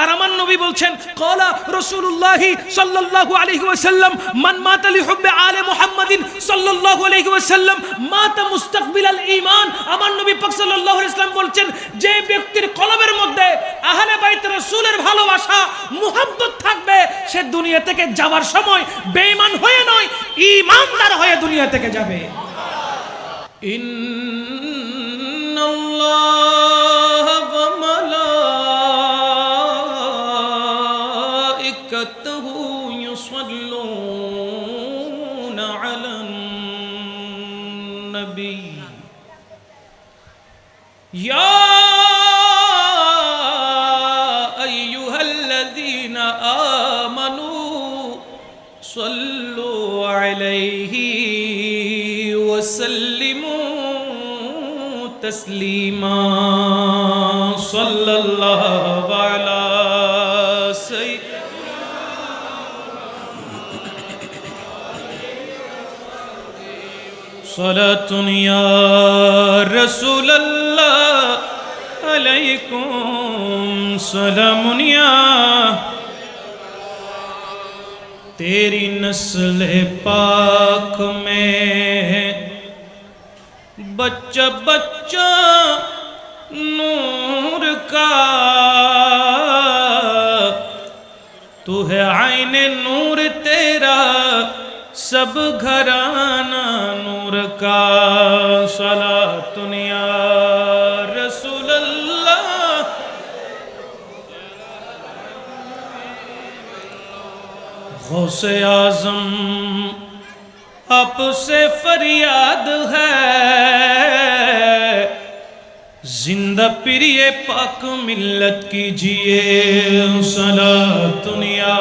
আর আমার নবী বলছেন ক্বালা রাসূলুল্লাহ সাল্লাল্লাহু আলাইহি ওয়াসাল্লাম মান মাতা লিহুব্বি আলে মুহাম্মাদিন সাল্লাল্লাহু আলাইহি ওয়াসাল্লাম মাতা মুস্তাকবিলাল ঈমান। আমার নবী পাক সাল্লাল্লাহু আলাইহি ওয়াসাল্লাম বলছেন যে ব্যক্তির কলবের মধ্যে আহলে বাইত রাসূলের ভালোবাসা মুহাব্বত থাকবে সে দুনিয়া থেকে যাওয়ার সময় বেঈমান হয়ে নয় ঈমানদার হয়ে দুনিয়া থেকে যাবে। ইন্নাল্লাহ ওয়া মালাইকাতুহু ইউসাল্লুনা আলান নবী ইয়া আইয়ুহাল্লাযীনা আমানু সাল্লু আলাইহি ওয়া সাল্লিমু তসলিমা সাল্লাল্লাহু আলা সাইয়্যিদিনা সালাতুন ইয়া রাসূলুল্লাহ আলাইকুম সালামুন ইয়া तेरी नस्ल पाक में बच्चा बच्चा नूर का तू है आईने नूर तेरा सब घराना नूर का सलातुन या रसूल अल्लाह गौसे आज़म आपसे फरियाद है जिंदा प्रिय पाक मिल्लत कीजिए सलातुन या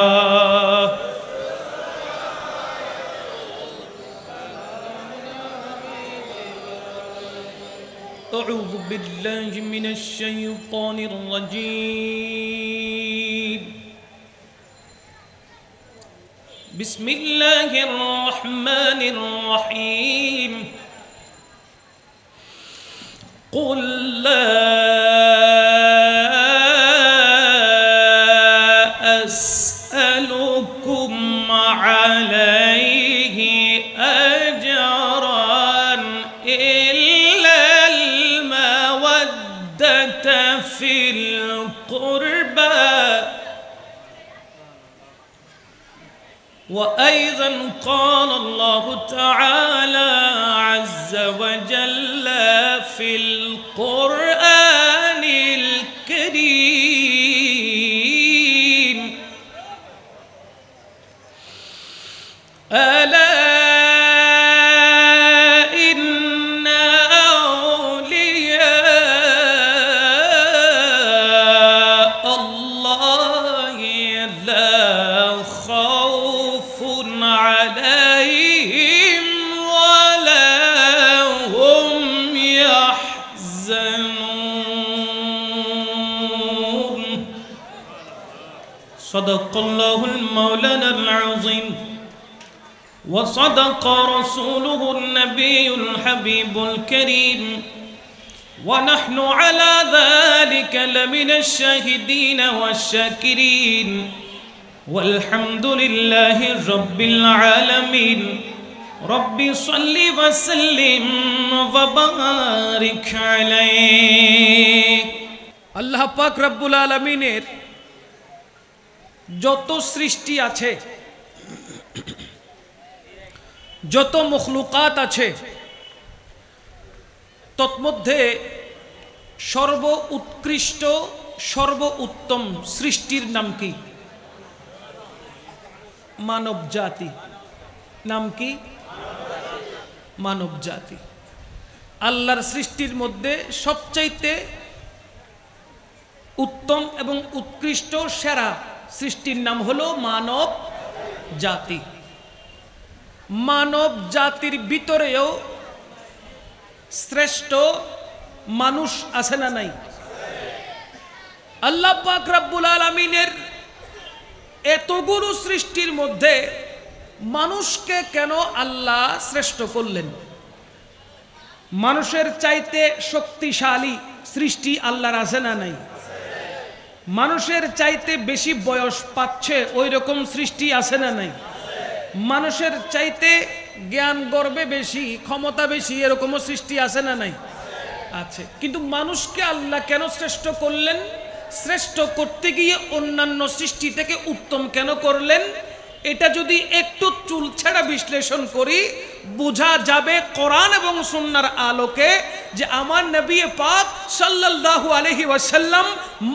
अऊज़ु बिल्लाहि मिनश शैतानिर रजीम बिस्मिल्लाहिर रहमानिर रहीम कुल ला अस्अलुकुम अलैहि अजरन इल्लल मवद्दता फिल क़ुरबा وأيضا قال الله تعالى عز وجل في القرآن الكريم ألا إن أولياء الله لا خوف عليهم ولا هم يحزنون صدق الله المولانا العظيم وصدق رسوله النبي الحبيب الكريم ونحن على ذلك لمن الشاهدين والشاكرين والحمد لله رب العالمين رب صل وسلم وبارك عليه আল্লাহ পাক রব্বুল আলামিনের যত সৃষ্টি আছে যত মখলুকাত আছে তন্মধ্যে সর্ব উৎকৃষ্ট সর্ব উত্তম সৃষ্টির নাম কি? মানব জাতি। নাম কি? মানব জাতি। আল্লাহর সৃষ্টির মধ্যে সবচাইতে উত্তম এবং উৎকৃষ্ট সেরা সৃষ্টির নাম হলো মানব জাতি। মানব জাতির ভিতরেও শ্রেষ্ঠ মানুষ আছে না নাই? আল্লাহ পাক রব্বুল আলামিনের এতগুলো সৃষ্টির মধ্যে মানুষকে কেন আল্লাহ শ্রেষ্ঠ করলেন? মানুষের চাইতে শক্তিশালী সৃষ্টি আল্লাহর আছে না নাই? মানুষের চাইতে বেশি বয়স পাচ্ছে ওই রকম সৃষ্টি আছে না নাই? মানুষের চাইতে জ্ঞান গর্বে বেশি, ক্ষমতা বেশি, এরকমও সৃষ্টি আছে না নাই? আছে। কিন্তু মানুষকে আল্লাহ কেন শ্রেষ্ঠ করলেন? শ্রেষ্ঠ করতে গিয়ে অন্যান্য সৃষ্টি থেকে উত্তম কেন করলেন? এটা যদি একটু চুলছেড়া বিশ্লেষণ করি বোঝা যাবে কোরআন এবং সুন্নাহর আলোকে যে আমার নবী পাক সাল্লাল্লাহু আলাইহি ওয়াসাল্লাম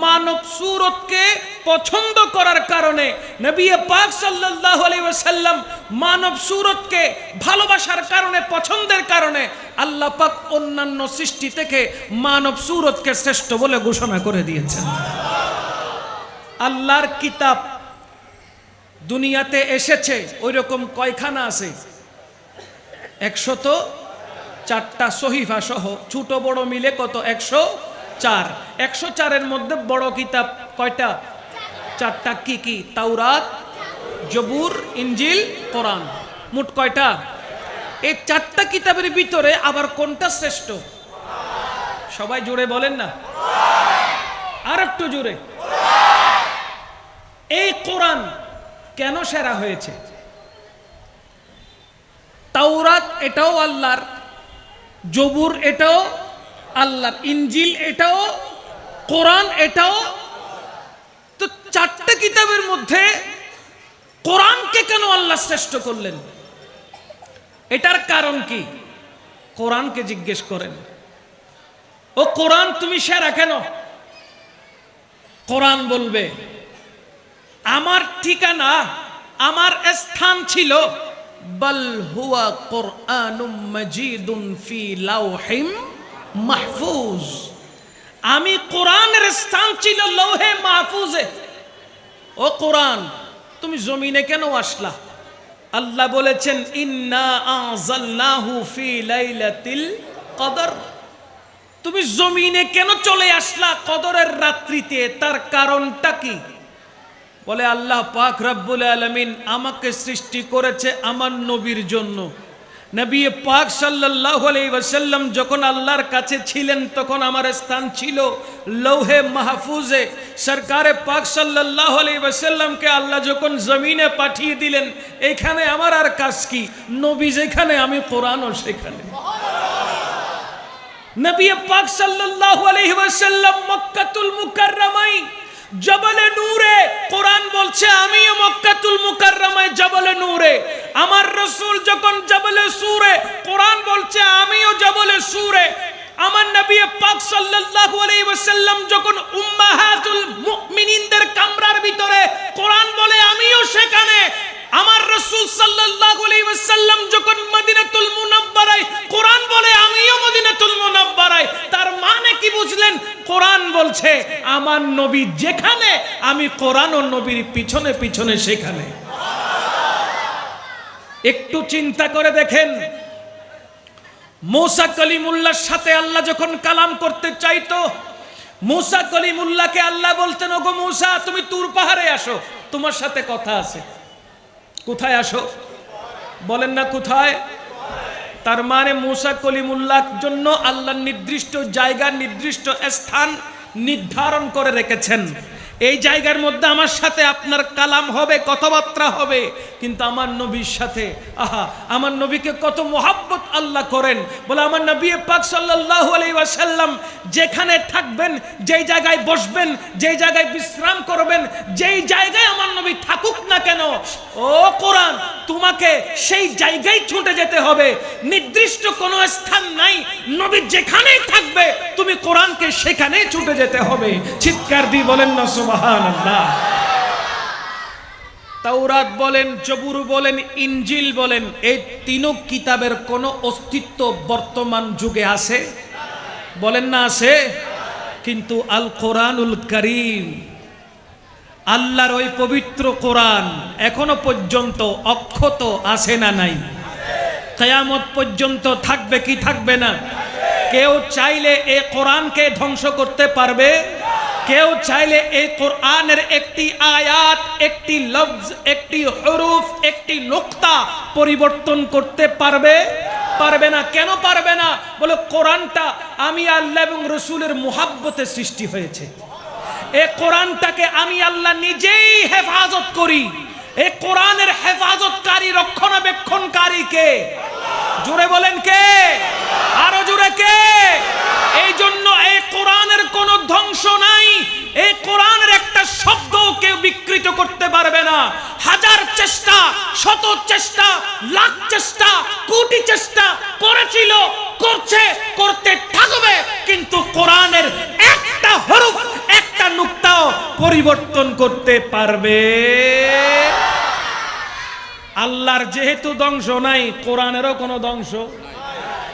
মানব সুরতকে পছন্দ করার কারণে, নবী পাক সাল্লাল্লাহু আলাইহি ওয়াসাল্লাম মানব সুরতকে ভালোবাসার কারণে, পছন্দের কারণে আল্লাহ পাক অন্যান্য সৃষ্টি থেকে মানব সুরতকে শ্রেষ্ঠ বলে ঘোষণা করে দিয়েছেন। আল্লাহর কিতাব দুনিয়াতে এসেছে ওই রকম কয়খানা আছে? 104টা সহিফা সহ, ছোট বড় মিলে কত? 104। 104-এর মধ্যে বড় কিতাব কয়টা? 4টা। কি কি? তাওরাত, জবুর, ইনজিল, কোরআন। মোট কয়টা? এই 4টা কিতাবের ভিতরে আবার কোনটা শ্রেষ্ঠ? সবাই জোরে বলেন না, আর একটু জোরে। এই কোরআন কেন সেরা হয়েছে? তাওরাত এটাও আল্লাহর, জবুর এটাও আল্লাহর, ইনজিল এটাও, কোরআন এটাও। তো 4টা কিতাবের মধ্যে কোরআনকে কেন আল্লাহ শ্রেষ্ঠ করলেন? এটার কারণ কি? কোরআনকে জিজ্ঞেস করেন, ও কোরআন তুমি সেরা কেন? কোরআন বলবে আমার ঠিকানা, আমার স্থান ছিল বাল হুয়া কুরআনুম মাজিদুন ফি লাওহিম মাহফুজ। আমি কোরআনের স্থান ছিল লৌহে মাহফুজে। ও কোরআন তুমি জমিনে কেন আসলা? আল্লাহ বলেছেন ইন্না আনজালনাহু ফি লাইলাতিল কদর। তুমি জমিনে কেন চলে আসলা কদরের রাত্রিতে? তার কারণটা কি? বলে আল্লাহ পাক রব্বুল আলামিন আমাকে সৃষ্টি করেছে আমার নবীর জন্য। নবী পাক সাল্লাল্লাহু আলাইহি ওয়াসাল্লাম যখন আল্লাহর কাছে ছিলেন তখন আমার স্থান ছিল লৌহে মাহফুজে। সরকারে পাক সাল্লাল্লাহু আলাইহি ওয়াসাল্লামকে আল্লাহ যখন জমিনে পাঠিয়ে দিলেন, এখানে আমার আর কাজ কি? নবী যেখানে আমি কোরআনও সেখানে। নবী পাক সাল্লাল্লাহু আলাইহি ওয়াসাল্লাম মক্কাতুল মুকাররমায় জবলে নূরে, কোরআন বলছে আমিও মক্কাতুল মুকাররমায় জবলে নূরে। আমার রাসূল যখন জবলে সূরে, কোরআন বলছে আমিও জবলে সূরে। আমার নবী পাক সাল্লাল্লাহু আলাইহি ওয়াসাল্লাম যখন উম্মাহাতুল মুমিনিনদের কামরার ভিতরে, কোরআন বলে আমিও সেখানে। আমার রাসূল সাল্লাল্লাহু আলাইহি ওয়াসাল্লাম যখন মদিনাতুল মুনাওয়ারায়, কোরআন বলে আমিও মদিনাতুল মুনাওয়ারায়। তার মানে কি বুঝলেন? কোরআন বলছে আমার নবী যেখানে, আমি কোরআন ও নবীর পিছনে পিছনে সেখানে। একটু চিন্তা করে দেখেন, মুসা কলিমুল্লাহর সাথে আল্লাহ যখন কালাম করতে চাইতো, মুসা কলিমুল্লাহকে আল্লাহ বলতেন ওগো মুসা তুমি তুর পাহাড়ে আসো, তোমার সাথে কথা আছে। কোথায় আসো? বলেন না কোথায়? তার মানে মুসা কলিমুল্লাহর জন্য আল্লাহ নির্দিষ্ট জায়গা, নির্দিষ্ট স্থান নির্ধারণ করে রেখেছেন। এই জায়গার মধ্যে আমার সাথে আপনার কালাম হবে, কথাবার্তা হবে। কিন্তু আমার নবীর সাথে, আহা, আমার নবীকে কত মহব্বত আল্লাহ করেন। বলে আমার নবী পাক সাল্লাল্লাহু আলাইহি ওয়াসাল্লাম যেখানে থাকবেন, যেই জায়গায় বসবেন, যেই জায়গায় বিশ্রাম করবেন, যেই জায়গায় আমার নবী থাকুক না কেন, ও কোরআন তোমাকে সেই জায়গায় ছুটে যেতে হবে। নির্দিষ্ট কোনো স্থান নাই, নবী যেখানেই থাকবে তুমি কোরআনকে সেখানেই ছুটে যেতে হবে। চিৎকার দিয়ে বলেন না সুবহানাল্লাহ। তাওরাত বলেন, জবুর বলেন, ইনজিল বলেন, এই তিনও কিতাবের কোনো অস্তিত্ব বর্তমান যুগে আছে? বলেন না আছে? কিন্তু আল কোরআনুল কারীম, আল্লাহর ওই পবিত্র কোরআন এখনো পর্যন্ত অক্ষত আছে না নাই? কিয়ামত পর্যন্ত থাকবে কি থাকবে না? কেউ চাইলে এই কোরআনকে ধ্বংস করতে পারবে? কেউ চাইলে এই কোরআনের একটি আয়াত, একটি লফজ, একটি হরফ, একটি নুকতা পরিবর্তন করতে পারবে? পারবে না। কেন পারবে না? বলে কোরআনটা আমি আল্লাহ এবং রাসূলের মুহাব্বতে সৃষ্টি হয়েছে। এই কোরআনটাকে আমি আল্লাহ নিজেই হেফাজত করি। এই কোরআনের হেফাজতকারী রক্ষণাবেক্ষণকারী কে? জোরে বলেন কে? আরো জোরে কে? এই জন্য এই কোরআনের কোনো ধ্বংস নাই। এই কোরআনের একটা শব্দ কেউ বিকৃত করতে পারবে না। হাজার চেষ্টা, শত চেষ্টা, লাখ চেষ্টা, কোটি চেষ্টা করেছিল, করছে, করতে থাকবে, কিন্তু কোরআনের একটা হরফ, একটা নুক্তাও পরিবর্তন করতে পারবে। আল্লাহর যেহেতু ধ্বংস নাই, কোরআনেরও কোনো ধ্বংস,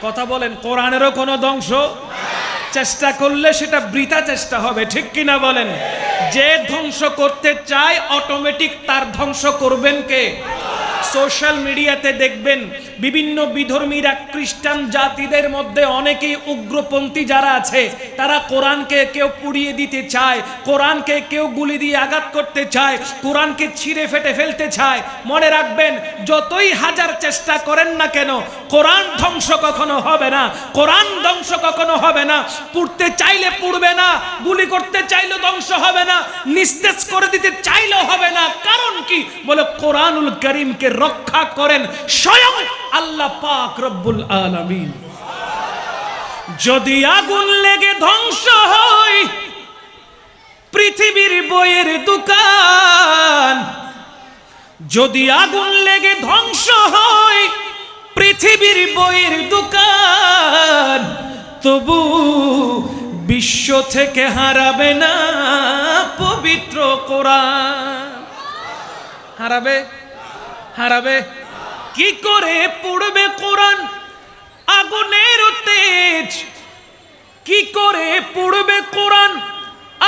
কথা বলেন, কোরআনেরও কোনো ধ্বংস। চেষ্টা করলে সেটা বৃথা চেষ্টা হবে, ঠিক কিনা বলেন? যে ধ্বংস করতে চায় অটোমেটিক তার ধ্বংস করবেন কে? সোশ্যাল মিডিয়াতে দেখবেন বিভিন্ন বিধর্মীরা, খ্রিস্টান জাতিদের মধ্যে অনেকেই উগ্রপন্থী যারা আছে, তারা কোরআনকে কেউ পুড়িয়ে দিতে চায়, কোরআনকে কেউ গুলি দিয়ে আঘাত করতে চায়, কোরআনকে ছিঁড়ে ফেটে ফেলতে চায়। মনে রাখবেন, যতই হাজার চেষ্টা করেন না কেন, কোরআন ধ্বংস কখনো হবে না। কোরআন ধ্বংস কখনো হবে না। পুড়তে চাইলে পুড়বে না, গুলি করতে চাইলে ধ্বংস হবে না, নিস্তেজ করে দিতে চাইলেও হবে না। কারণ কি? বলে কোরআনুল কারীমকে রক্ষা করেন স্বয়ং আল্লাহ পাক রব্বুল আলামিন। যদি আগুন লেগে ধ্বংস হয় পৃথিবীর বইয়ের দোকান, যদি আগুন লেগে ধ্বংস হয় পৃথিবীর বইয়ের দোকান, তবু বিশ্ব থেকে হারাবে না পবিত্র কোরআন। হারাবে? হারাবে? কি করে পড়বে কোরআন? আগুনের তেজ। কি করে পড়বে কোরআন?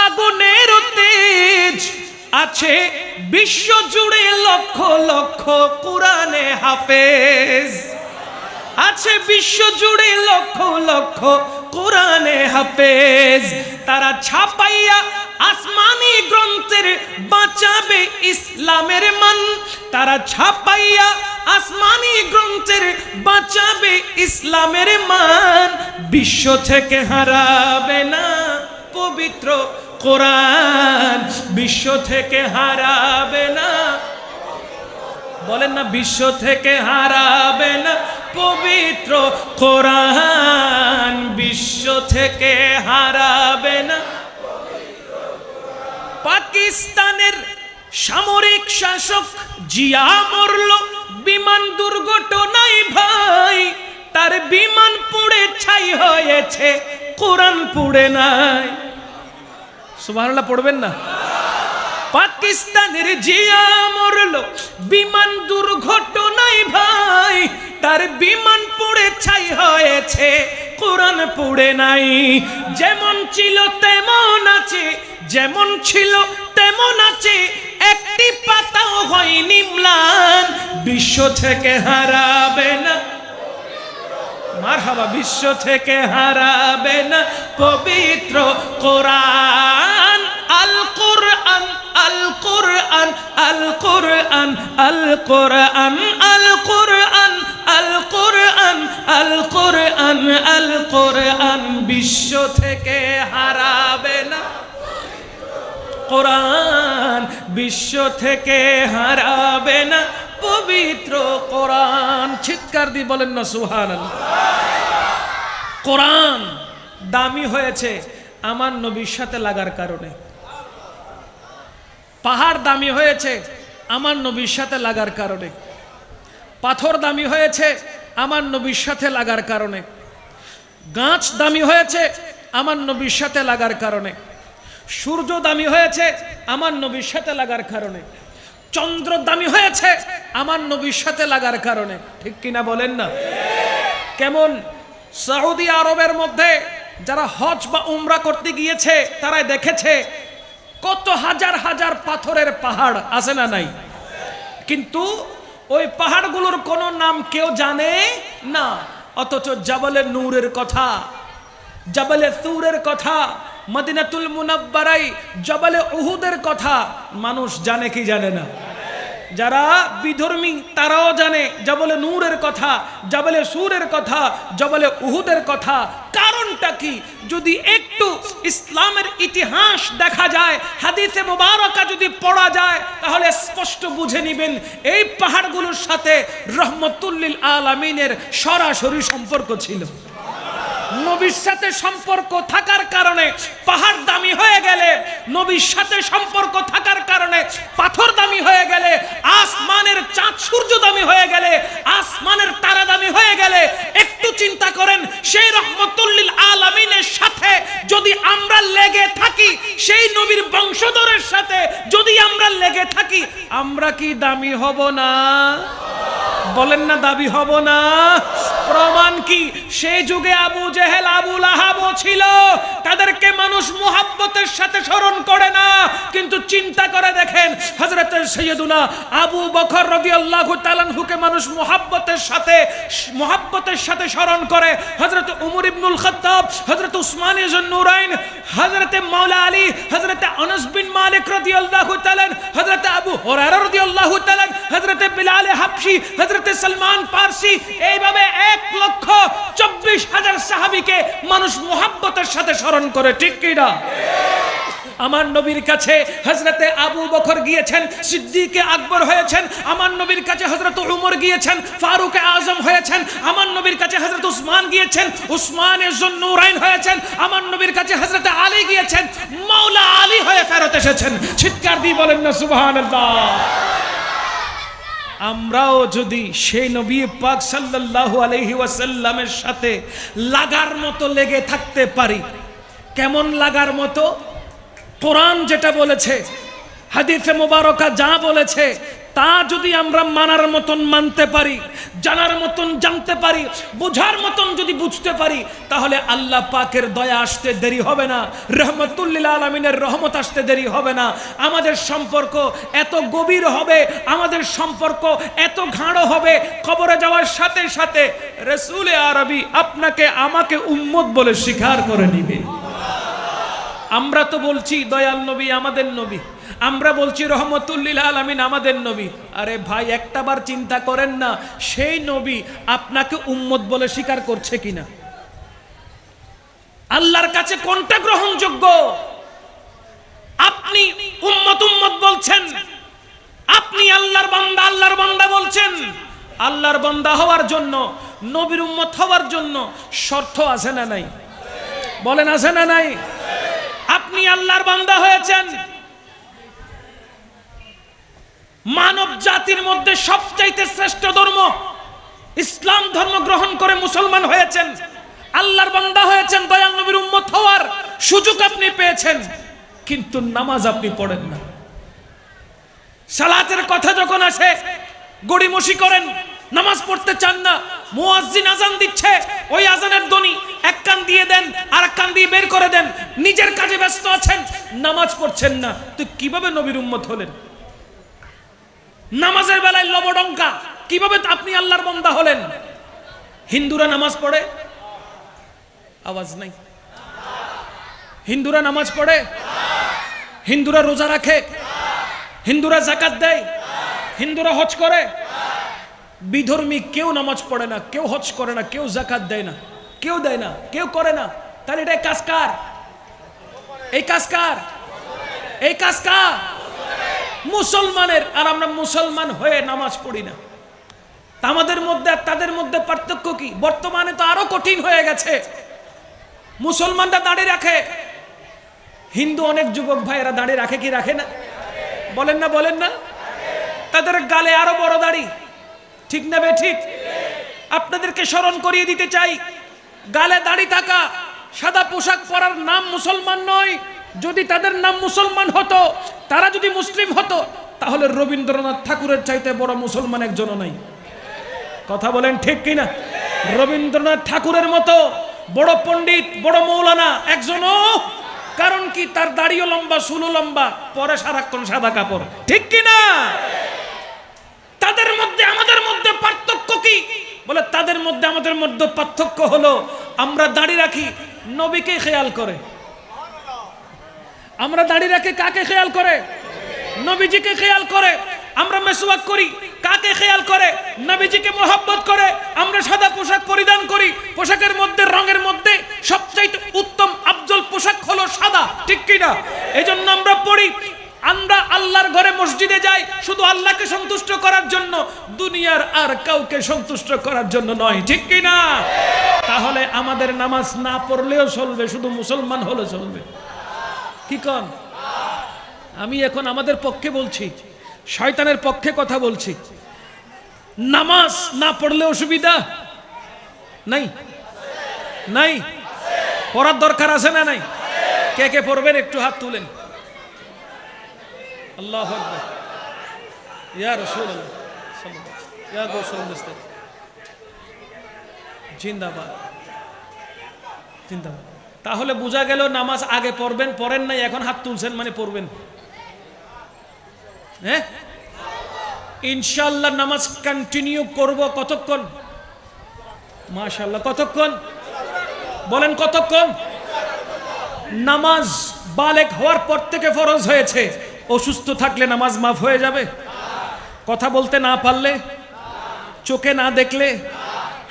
আগুনের তেজ। আছে বিশ্ব জুড়ে লক্ষ লক্ষ কোরআনে হাফেজ, আছে বিশ্ব জুড়ে লক্ষ লক্ষ কোরআনে হাফেজ। তারা ছাপাইয়া আসমানি গ্রন্থের বাঁচাবে ইসলামের মান, তারা ছাপাইয়া আসমানি গ্রন্থের বাঁচাবে ইসলামের মান। বিশ্ব থেকে হারাবে না পবিত্র কোরআন, বিশ্ব থেকে হারাবে না, বলেন না, বিশ্ব থেকে হারাবে না পবিত্র কোরআন, বিশ্ব থেকে হারাবে না। পাকিস্তানের সামরিক শাসক জিয়া মরল বিমান দুর্ঘটনায় ভাই, তার বিমান পুড়ে ছাই হয়েছে, কোরআন পুড়ে নাই। সুবহানাল্লাহ পড়বেন না? পাকিস্তানের জিয়া মরল বিমান দুর্ঘটনায় ভাই, তার বিমান পুড়ে ছাই হয়েছে, কোরআন পুড়ে নাই। যেমন ছিল তেমন আছে, যেমন ছিল তেমন আছে, একটি পাতাও হয়নি ম্লান। বিশ্ব থেকে হারাবে না, মারহাবা, বিশ্ব থেকে হারাবে না পবিত্র কোরআন। আল কোরআন, আল কোরআন, আল কোরআন, আল কোরআন, আল কোরআন, আল কোরআন, আল কোরআন, আল কোরআন, বিশ্ব থেকে হারাবে না কোরআন, বিশ্ব থেকে হারাবে না পবিত্র কোরআন। চিৎকার দিয়ে বলেন না সুবহানাল্লাহ। কোরআন দামি হয়েছে আমার নবীর সাথে লাগার কারণে। পাহাড় দামি হয়েছে আমার নবীর সাথে লাগার কারণে। পাথর দামি হয়েছে আমার নবীর সাথে লাগার কারণে। গাছ দামি হয়েছে আমার নবীর সাথে লাগার কারণে। সূর্য দামি হয়েছে আমার নবীর সাথে লাগার কারণে। চন্দ্র দামি হয়েছে আমার নবীর সাথে লাগার কারণে। ঠিক কিনা বলেন না? কেমন সৌদি আরবের মধ্যে যারা হজ বা উমরা করতে গিয়েছে তারা দেখেছে কত হাজার হাজার পাথরের পাহাড় আছে না নাই, কিন্তু ওই পাহাড়গুলোর কোনো নাম কেউ জানে না। অথচ জাবালে নূরের কথা, জাবালে তুরের কথা, মদিনাতুল মুনাব্বারাই জাবালে উহুদের কথা মানুষ জানে কি জানে না? যারা বিধর্মী তারাও জানে জাবালে নূরের কথা, জাবালে সুরের কথা, জাবালে উহুদের কথা। কারণ কারণটা কি? যদি একটু ইসলামের ইতিহাস দেখা যায়, হাদিসে মুবারকা যদি পড়া যায়, তাহলে স্পষ্ট বুঝে নেবেন এই পাহাড়গুলোর সাথে রহমতুল লিল আলামিনের সরাসরি সম্পর্ক ছিল। নবীর সাথে সম্পর্ক থাকার কারণে পাহাড় দামি হয়ে গেলে, নবীর সাথে সম্পর্ক থাকার কারণে পাথর দামি হয়ে গেলে, আসমানের চাঁদ সূর্য দামি হয়ে গেলে, আসমানের তারা দামি হয়ে গেলে, একটু চিন্তা করেন সেই রহমতুল লিল আলামিনের সাথে যদি আমরা লেগে থাকি, সেই নবীর বংশধরের সাথে যদি আমরা লেগে থাকি, আমরা কি দামি হব না? বলেন না দাবি হব না? প্রমাণ কি? সেই যুগে আবু জেহেল আবু লাহাব ছিল, তাদেরকে মানুষ মুহাব্বতের সাথে স্মরণ করে না, কিন্তু চিন্তা করে দেখেন হযরত সৈয়দুনা আবু বকর রাদিয়াল্লাহু তাআলা আনহুকে মানুষ মুহাব্বতের সাথে স্মরণ করে, হযরত উমর ইবনুল খাত্তাব, হযরত উসমান ইবনুল নুরাইন, হযরত মাওলা আলী, হযরত আনাস বিন মালিক রাদিয়াল্লাহু তাআলা, হযরত আবু হুরায়রা রাদিয়াল্লাহু তাআলা, হযরত বিলাল হাবশী, হযরত সলমান ফারসি, এইভাবে 1,24,000 সাহাবীকে মানুষ মুহাব্বতের সাথে স্মরণ করে, ঠিক কি না? আমার নবীর কাছে হযরতে আবু বকর গিয়েছেন, সিদ্দিকে আকবর হয়েছেন। আমার নবীর কাছে হযরত উমর গিয়েছেন, ফারুক আজম হয়েছেন। আমার নবীর কাছে হযরত উসমান গিয়েছেন, উসমান যুন্নুরাইন হয়েছেন। আমার নবীর কাছে হযরত আলী গিয়েছেন, মাওলা আলী হয়ে ফেরত এসেছেন। চিৎকার দিয়ে বলেন না সুবহানাল্লাহ। আমরাও যদি সেই নবী পাক সাল্লাল্লাহু আলাইহি ওয়াসাল্লামের সাথে লাগার মতো লেগে থাকতে পারি, কেমন লাগার মতো? কোরআন যেটা বলেছে, হাদিসে মুবারকা যা বলেছে, তা যদি আমরা মানার মতন মানতে পারি, জানার মতন জানতে পারি, বোঝার মতন যদি বুঝতে পারি, তাহলে আল্লাহ পাকের দয়া আসতে দেরি হবে না, রহমতুল লিল আলামিনের রহমত আসতে দেরি হবে না। আমাদের সম্পর্ক এত গভীর হবে, আমাদের সম্পর্ক এত গাঢ় হবে, কবরে যাওয়ার সাথে সাথে রাসূল আরবি আপনাকে আমাকে উম্মত বলে স্বীকার করে নিবে। আমরা তো বলছি দয়াল নবী আমাদের নবী, আমরা বলছি রহমতুল লিল আলামিন আমাদের নবী। আরে ভাই, একটাবার চিন্তা করেন না, সেই নবী আপনাকে উম্মত বলে স্বীকার করছে কিনা? আল্লাহর কাছে কোনটা গ্রহণযোগ্য? আপনি উম্মত উম্মত বলছেন, আপনি আল্লাহর বান্দা বলছেন। আল্লাহর বান্দা হওয়ার জন্য, নবীর উম্মত হওয়ার জন্য শর্ত আছে না নাই? বলেন আছে না নাই? আপনি আল্লাহর বান্দা হয়েছেন, মানব জাতির মধ্যে সবচাইতে শ্রেষ্ঠ ধর্ম ইসলাম ধর্ম গ্রহণ করে মুসলমান হয়েছেন, আল্লাহর বান্দা হয়েছেন, দয়াল নবীর উম্মত হওয়ার সুযোগ আপনি পেয়েছেন, কিন্তু নামাজ আপনি পড়েন না। সালাতের কথা যখন আসে গড়িমসি করেন, নামাজ পড়তে চান না। মুয়াজ্জিন আজান দিচ্ছে, ওই আজানের ধ্বনি এক কান দিয়ে দেন, আর এক কান দিয়ে বের করে দেন, নিজের কাজে ব্যস্ত আছেন, নামাজ পড়ছেন না। তো কিভাবে নবীর উম্মত হলেন? নামাজের বেলায় লবডঙ্কা, কিভাবে আপনি আল্লাহর বান্দা হলেন? হিন্দুরা নামাজ পড়ে, আওয়াজ নাই। হিন্দুরা নামাজ পড়ে, হিন্দুরা রোজা রাখে, হিন্দুরা যাকাত দেয়, হিন্দুরা হজ করে। বিধর্মী কেউ নামাজ পড়ে না, কেউ হজ করে না, কেউ যাকাত দেয় না, কেউ দেয় না, কেউ করে না। তাহলে এটা কাজ কার? এই কাজ কার? এই কাজ কার? মুসলমানের। আর আমরা মুসলমান হয়ে নামাজ পড়ি না। আমাদের মধ্যে আর তাদের মধ্যে পার্থক্য কি? বর্তমানে তো আরো কঠিন হয়ে গেছে। মুসলমানরা দাঁড়িয়ে রাখে, হিন্দু অনেক যুবক ভাইয়েরা দাঁড়িয়ে রাখে কি রাখে না? বলেন না, বলেন না? তাদের গালে আরো বড় দাড়ি, ঠিক না বে ঠিক? আপনাদেরকে স্মরণ করিয়ে দিতে চাই, গালে দাড়ি থাকা, সাদা পোশাক পরার নাম মুসলমান নয়। যদি তাদের নাম মুসলমান হতো, তারা যদি মুসলিম হতো, তাহলে রবীন্দ্রনাথ ঠাকুরের চাইতে বড় মুসলমান একজনও নাই। কথা বলেন ঠিক কিনা? রবীন্দ্রনাথ ঠাকুরের মতো বড় পণ্ডিত, বড় মৌলানা একজনও। কারণ কি? তার দাড়িও লম্বা, চুলও লম্বা, পরে সারাক্ষণ সাদা কাপড়, ঠিক কিনা? তাদের মধ্যে আমাদের মধ্যে পার্থক্য কি? বলে তাদের মধ্যে আমাদের মধ্যে পার্থক্য হলো আমরা দাড়ি রাখি, নবীকে খেয়াল করে। আমরা দাড়ি রাখি কাকে খেয়াল করে? নবীজিকে খেয়াল করে। আমরা মেসওয়াক করি কাকে খেয়াল করে? নবীজিকে মোহাব্বত করে আমরা সাদা পোশাক পরিধান করি। পোশাকের মধ্যে, রঙের মধ্যে সবচাইতে উত্তম আফজল পোশাক হলো সাদা, ঠিক কি না? এজন্য আমরা পড়ি। আমরা আল্লাহর ঘরে মসজিদে যাই শুধু আল্লাহকে সন্তুষ্ট করার জন্য, দুনিয়ার আর কাউকে সন্তুষ্ট করার জন্য নয়, ঠিক কি না? তাহলে আমাদের নামাজ না পড়লেও চলবে, শুধু মুসলমান হলে চলবে। কি কন? আমি এখন আমাদের পক্ষে বলছি, শয়তানের পক্ষে কথা বলছি। নামাজ না পড়লে অসুবিধা নাই? নাই? পড়ার দরকার আছে না নাই? কে কে পড়বেন একটু হাত তুলেন। আল্লাহু আকবার, ইয়া রাসূলুল্লাহ সাল্লাল্লাহু ইয়া রাসূলুল্লাহ, জিন্দাবাদ জিন্দাবাদ। তাহলে বোঝা গেল নামাজ আগে পড়বেন, পড়েন নাই, এখন হাত তুলছেন মানে পড়বেন। হ্যাঁ, ইনশাআল্লাহ নামাজ কন্টিনিউ করব। কতক্ষণ? মাশাআল্লাহ, কতক্ষণ বলেন? কতক্ষণ? নামাজ বালেগ হওয়ার পর থেকে ফরজ হয়েছে। অসুস্থ থাকলে নামাজ মাফ হয়ে যাবে? কথা বলতে না পারলে, চোখে না দেখলে,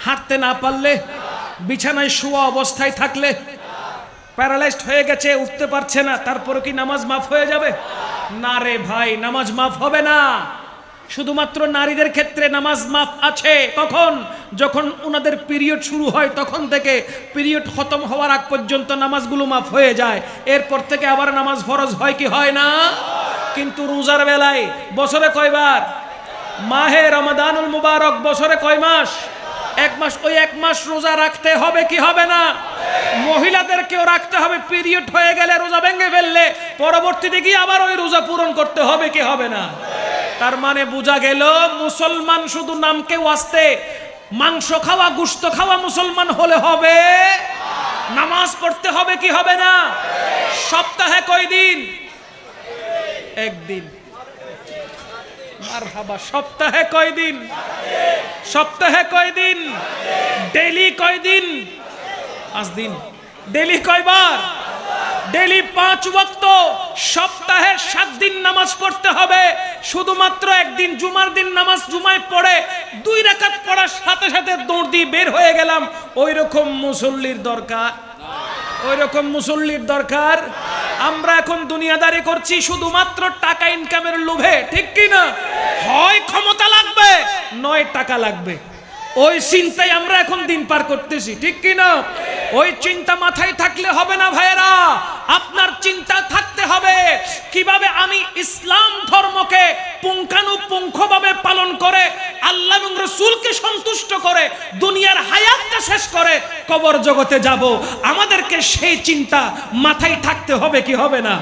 হাঁটতে না পারলে, বিছানায় শোয়া অবস্থায় থাকলে, প্যারালাইজড হয়ে গেছে, উঠতে পারছে না, তারপরে কি নামাজ মাফ হয়ে যাবে? না রে ভাই, নামাজ মাফ হবে না। শুধুমাত্র নারীদের ক্ষেত্রে নামাজ মাফ আছে। কখন? যখন ওনাদের পিরিয়ড শুরু হয় তখন থেকে পিরিয়ড খতম হওয়ার আগ পর্যন্ত নামাজগুলো মাফ হয়ে যায়। এরপর থেকে আবার নামাজ ফরজ হয় কি হয় না? কিন্তু রোজার বেলায় বছরে কয়বার? মাহে রমাদানুল মুবারক বছরে কয় মাস? এক মাস। ওই এক মাস রোজা রাখতে হবে কি হবে না? মহিলাদেরকেও রাখতে হবে। পিরিয়ড হয়ে গেলে, রোজা ভেঙে ফেললে পরবর্তীতে গিয়ে আবার ওই রোজা পূরণ করতে হবে কি হবে না? তার মানে বোঝা গেল মুসলমান শুধু নামকে ওয়াস্তে মাংস খাওয়া, গোশত খাওয়া মুসলমান হলে হবে? নামাজ পড়তে হবে কি হবে না? সপ্তাহে কয় দিন? একদিন। মারহাবা। সপ্তাহে কয় দিন? সপ্তাহে কয় দিন? ডেইলি কয় দিন? 5 দিন। ডেইলি কয়বার? ডেইলি 5 ওয়াক্ত। সপ্তাহে 7 দিন নামাজ পড়তে হবে। শুধুমাত্র একদিন জুমার দিন নামাজ জুমায় পড়ে 2 রাকাত পড়ার সাথে সাথে দৌড় দিয়ে বের হয়ে গেলাম, ওই রকম মুসল্লির দরকার। ওই রকম মুসল্লির দরকার। আমরা এখন দুনিয়াদারি করছি শুধুমাত্র টাকা ইনকামের লোভে, ঠিক কি না? হয় ক্ষমতা লাগবে, নয় টাকা লাগবে। ওই চিন্তায় আমরা এখন দিন পার করতেছি, ঠিক কি না? ওই চিন্তা মাথায় থাকলে হবে না ভাইয়েরা। আপনার চিন্তা থাকতে হবে কিভাবে আমি ইসলাম ধর্মকে পুঙ্খানুপুঙ্খভাবে পালন করে আল্লাহ এবং রাসূলকে সন্তুষ্ট করে দুনিয়ার হায়াতটা শেষ করে কবর জগতে যাব। আমাদেরকে সেই চিন্তা মাথায় থাকতে হবে কি হবে না?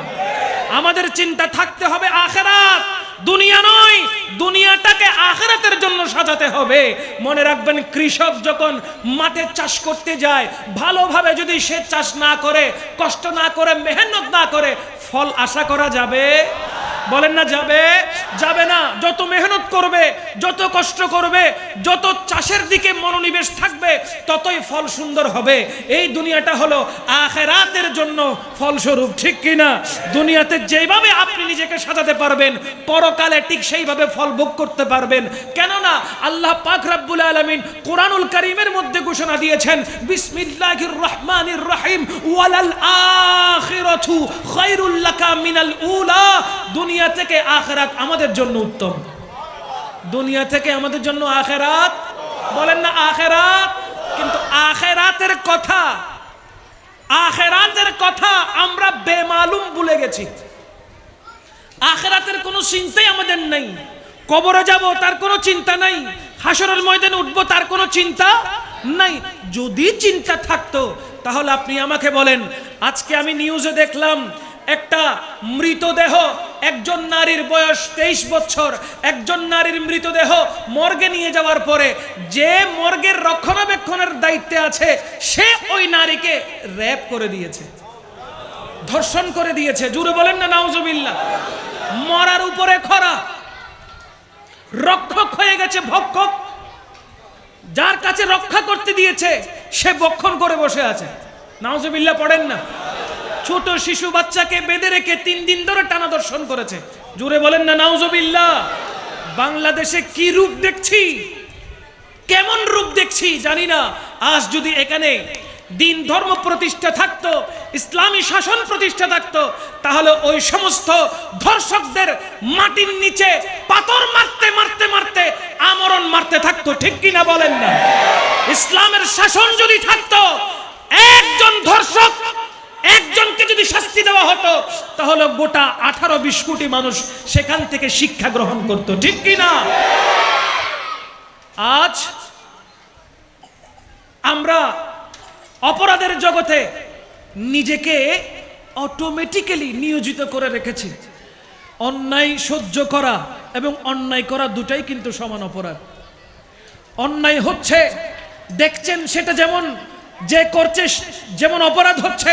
আমাদের চিন্তা থাকতে হবে আখিরাত, দুনিয়া নয়। দুনিয়াটাকে আখিরাতের জন্য সাজাতে হবে। মনে রাখবেন, কৃষক যখন মাঠে চাষ করতে যায়, ভালোভাবে যদি সে চাষ না করে, কষ্ট না করে, মেহনত না করে, ফল আশা করা যাবে? বলেন না যাবে? যাবে না। যত মেহনত করবে, যত কষ্ট করবে, যত চাষের দিকে মনোনিবেশ থাকবে, ততই ফল সুন্দর হবে। এই দুনিয়াটা হলো আখিরাতের জন্য ফলস্বরূপ, ঠিক কিনা? দুনিয়াতে যেভাবে আপনি নিজেকে সাজাতে পারবেন, পরকালে ঠিক সেইভাবে ফল ভোগ করতে পারবেন। কেননা আল্লাহ পাক রব্বুল আলামিন কোরআনুল কারীমের মধ্যে ঘোষণা দিয়েছেন, বিসমিল্লাহির রহমানির রহিম, ওয়ালাল আখিরাতু খায়রুল লাকা মিনাল উলা। দুনিয়া থেকে আখিরাত আমাদের জন্য উত্তম। দুনিয়া থেকে আমাদের জন্য আখিরাত, বলেন না আখিরাত। কিন্তু আখিরাতের কথা আমরা বেমালুম ভুলে গেছি। আখিরাতের কোনো চিন্তাই আমাদের নাই। কবরে যাব তার কোনো চিন্তা নাই, হাসরের ময়দানে উঠবো তার কোনো চিন্তা নাই। যদি চিন্তা থাকতো তাহলে আপনি আমাকে বলেন, আজকে আমি নিউজে দেখলাম একটা মৃতদেহ, একজন নারীর বয়স 23 বছর, একজন নারীর মৃতদেহ মর্গে নিয়ে যাওয়ার পরে যে মর্গের রক্ষণাবেক্ষণের দায়িত্বে আছে সে ওই নারীকে রেপ করে দিয়েছে, ধর্ষণ করে দিয়েছে। জুড়ে বলেন না নাউজুবিল্লাহ। মরার উপরে খরা, রক্ষক হয়ে গেছে ভক্ষক। যার কাছে রক্ষা করতে দিয়েছে সে ভক্ষণ করে বসে আছে। নাউজুবিল্লাহ পড়েন না। ছোট শিশু বাচ্চাকে বেঁধে রেখে 3 দিন ধরে টানা দর্শন করেছে। জুড়ে বলেন না নাউজুবিল্লাহ। বাংলাদেশে কি রূপ দেখছি, কেমন রূপ দেখছি জানি না। আজ যদি এখানে দিন ধর্ম প্রতিষ্ঠা থাকতো, ইসলামী শাসন প্রতিষ্ঠা থাকতো, তাহলে ওই সমস্ত ধর্ষকদের মাটির নিচে পাথর মারতে মারতে মারতে আমরণ মারতে থাকতো, ঠিক কিনা বলেন না? ইসলামের শাসন যদি থাকতো, একজন ধর্ষক একজনকে যদি শাস্তি দেওয়া হতো, তাহলে গোটা 18-20 কোটি মানুষ সেখান থেকে শিক্ষা গ্রহণ করত, ঠিক কিনা? আজ আমরা অপরাধের জগতে নিজেকে অটোমেটিক্যালি নিয়োজিত করে রেখেছি। অন্যায় সহ্য করা এবং অন্যায় করা দুটাই কিন্তু সমান অপরাধ। অন্যায় হচ্ছে, দেখছেন সেটা যেমন যে করছে যেমন অপরাধ হচ্ছে,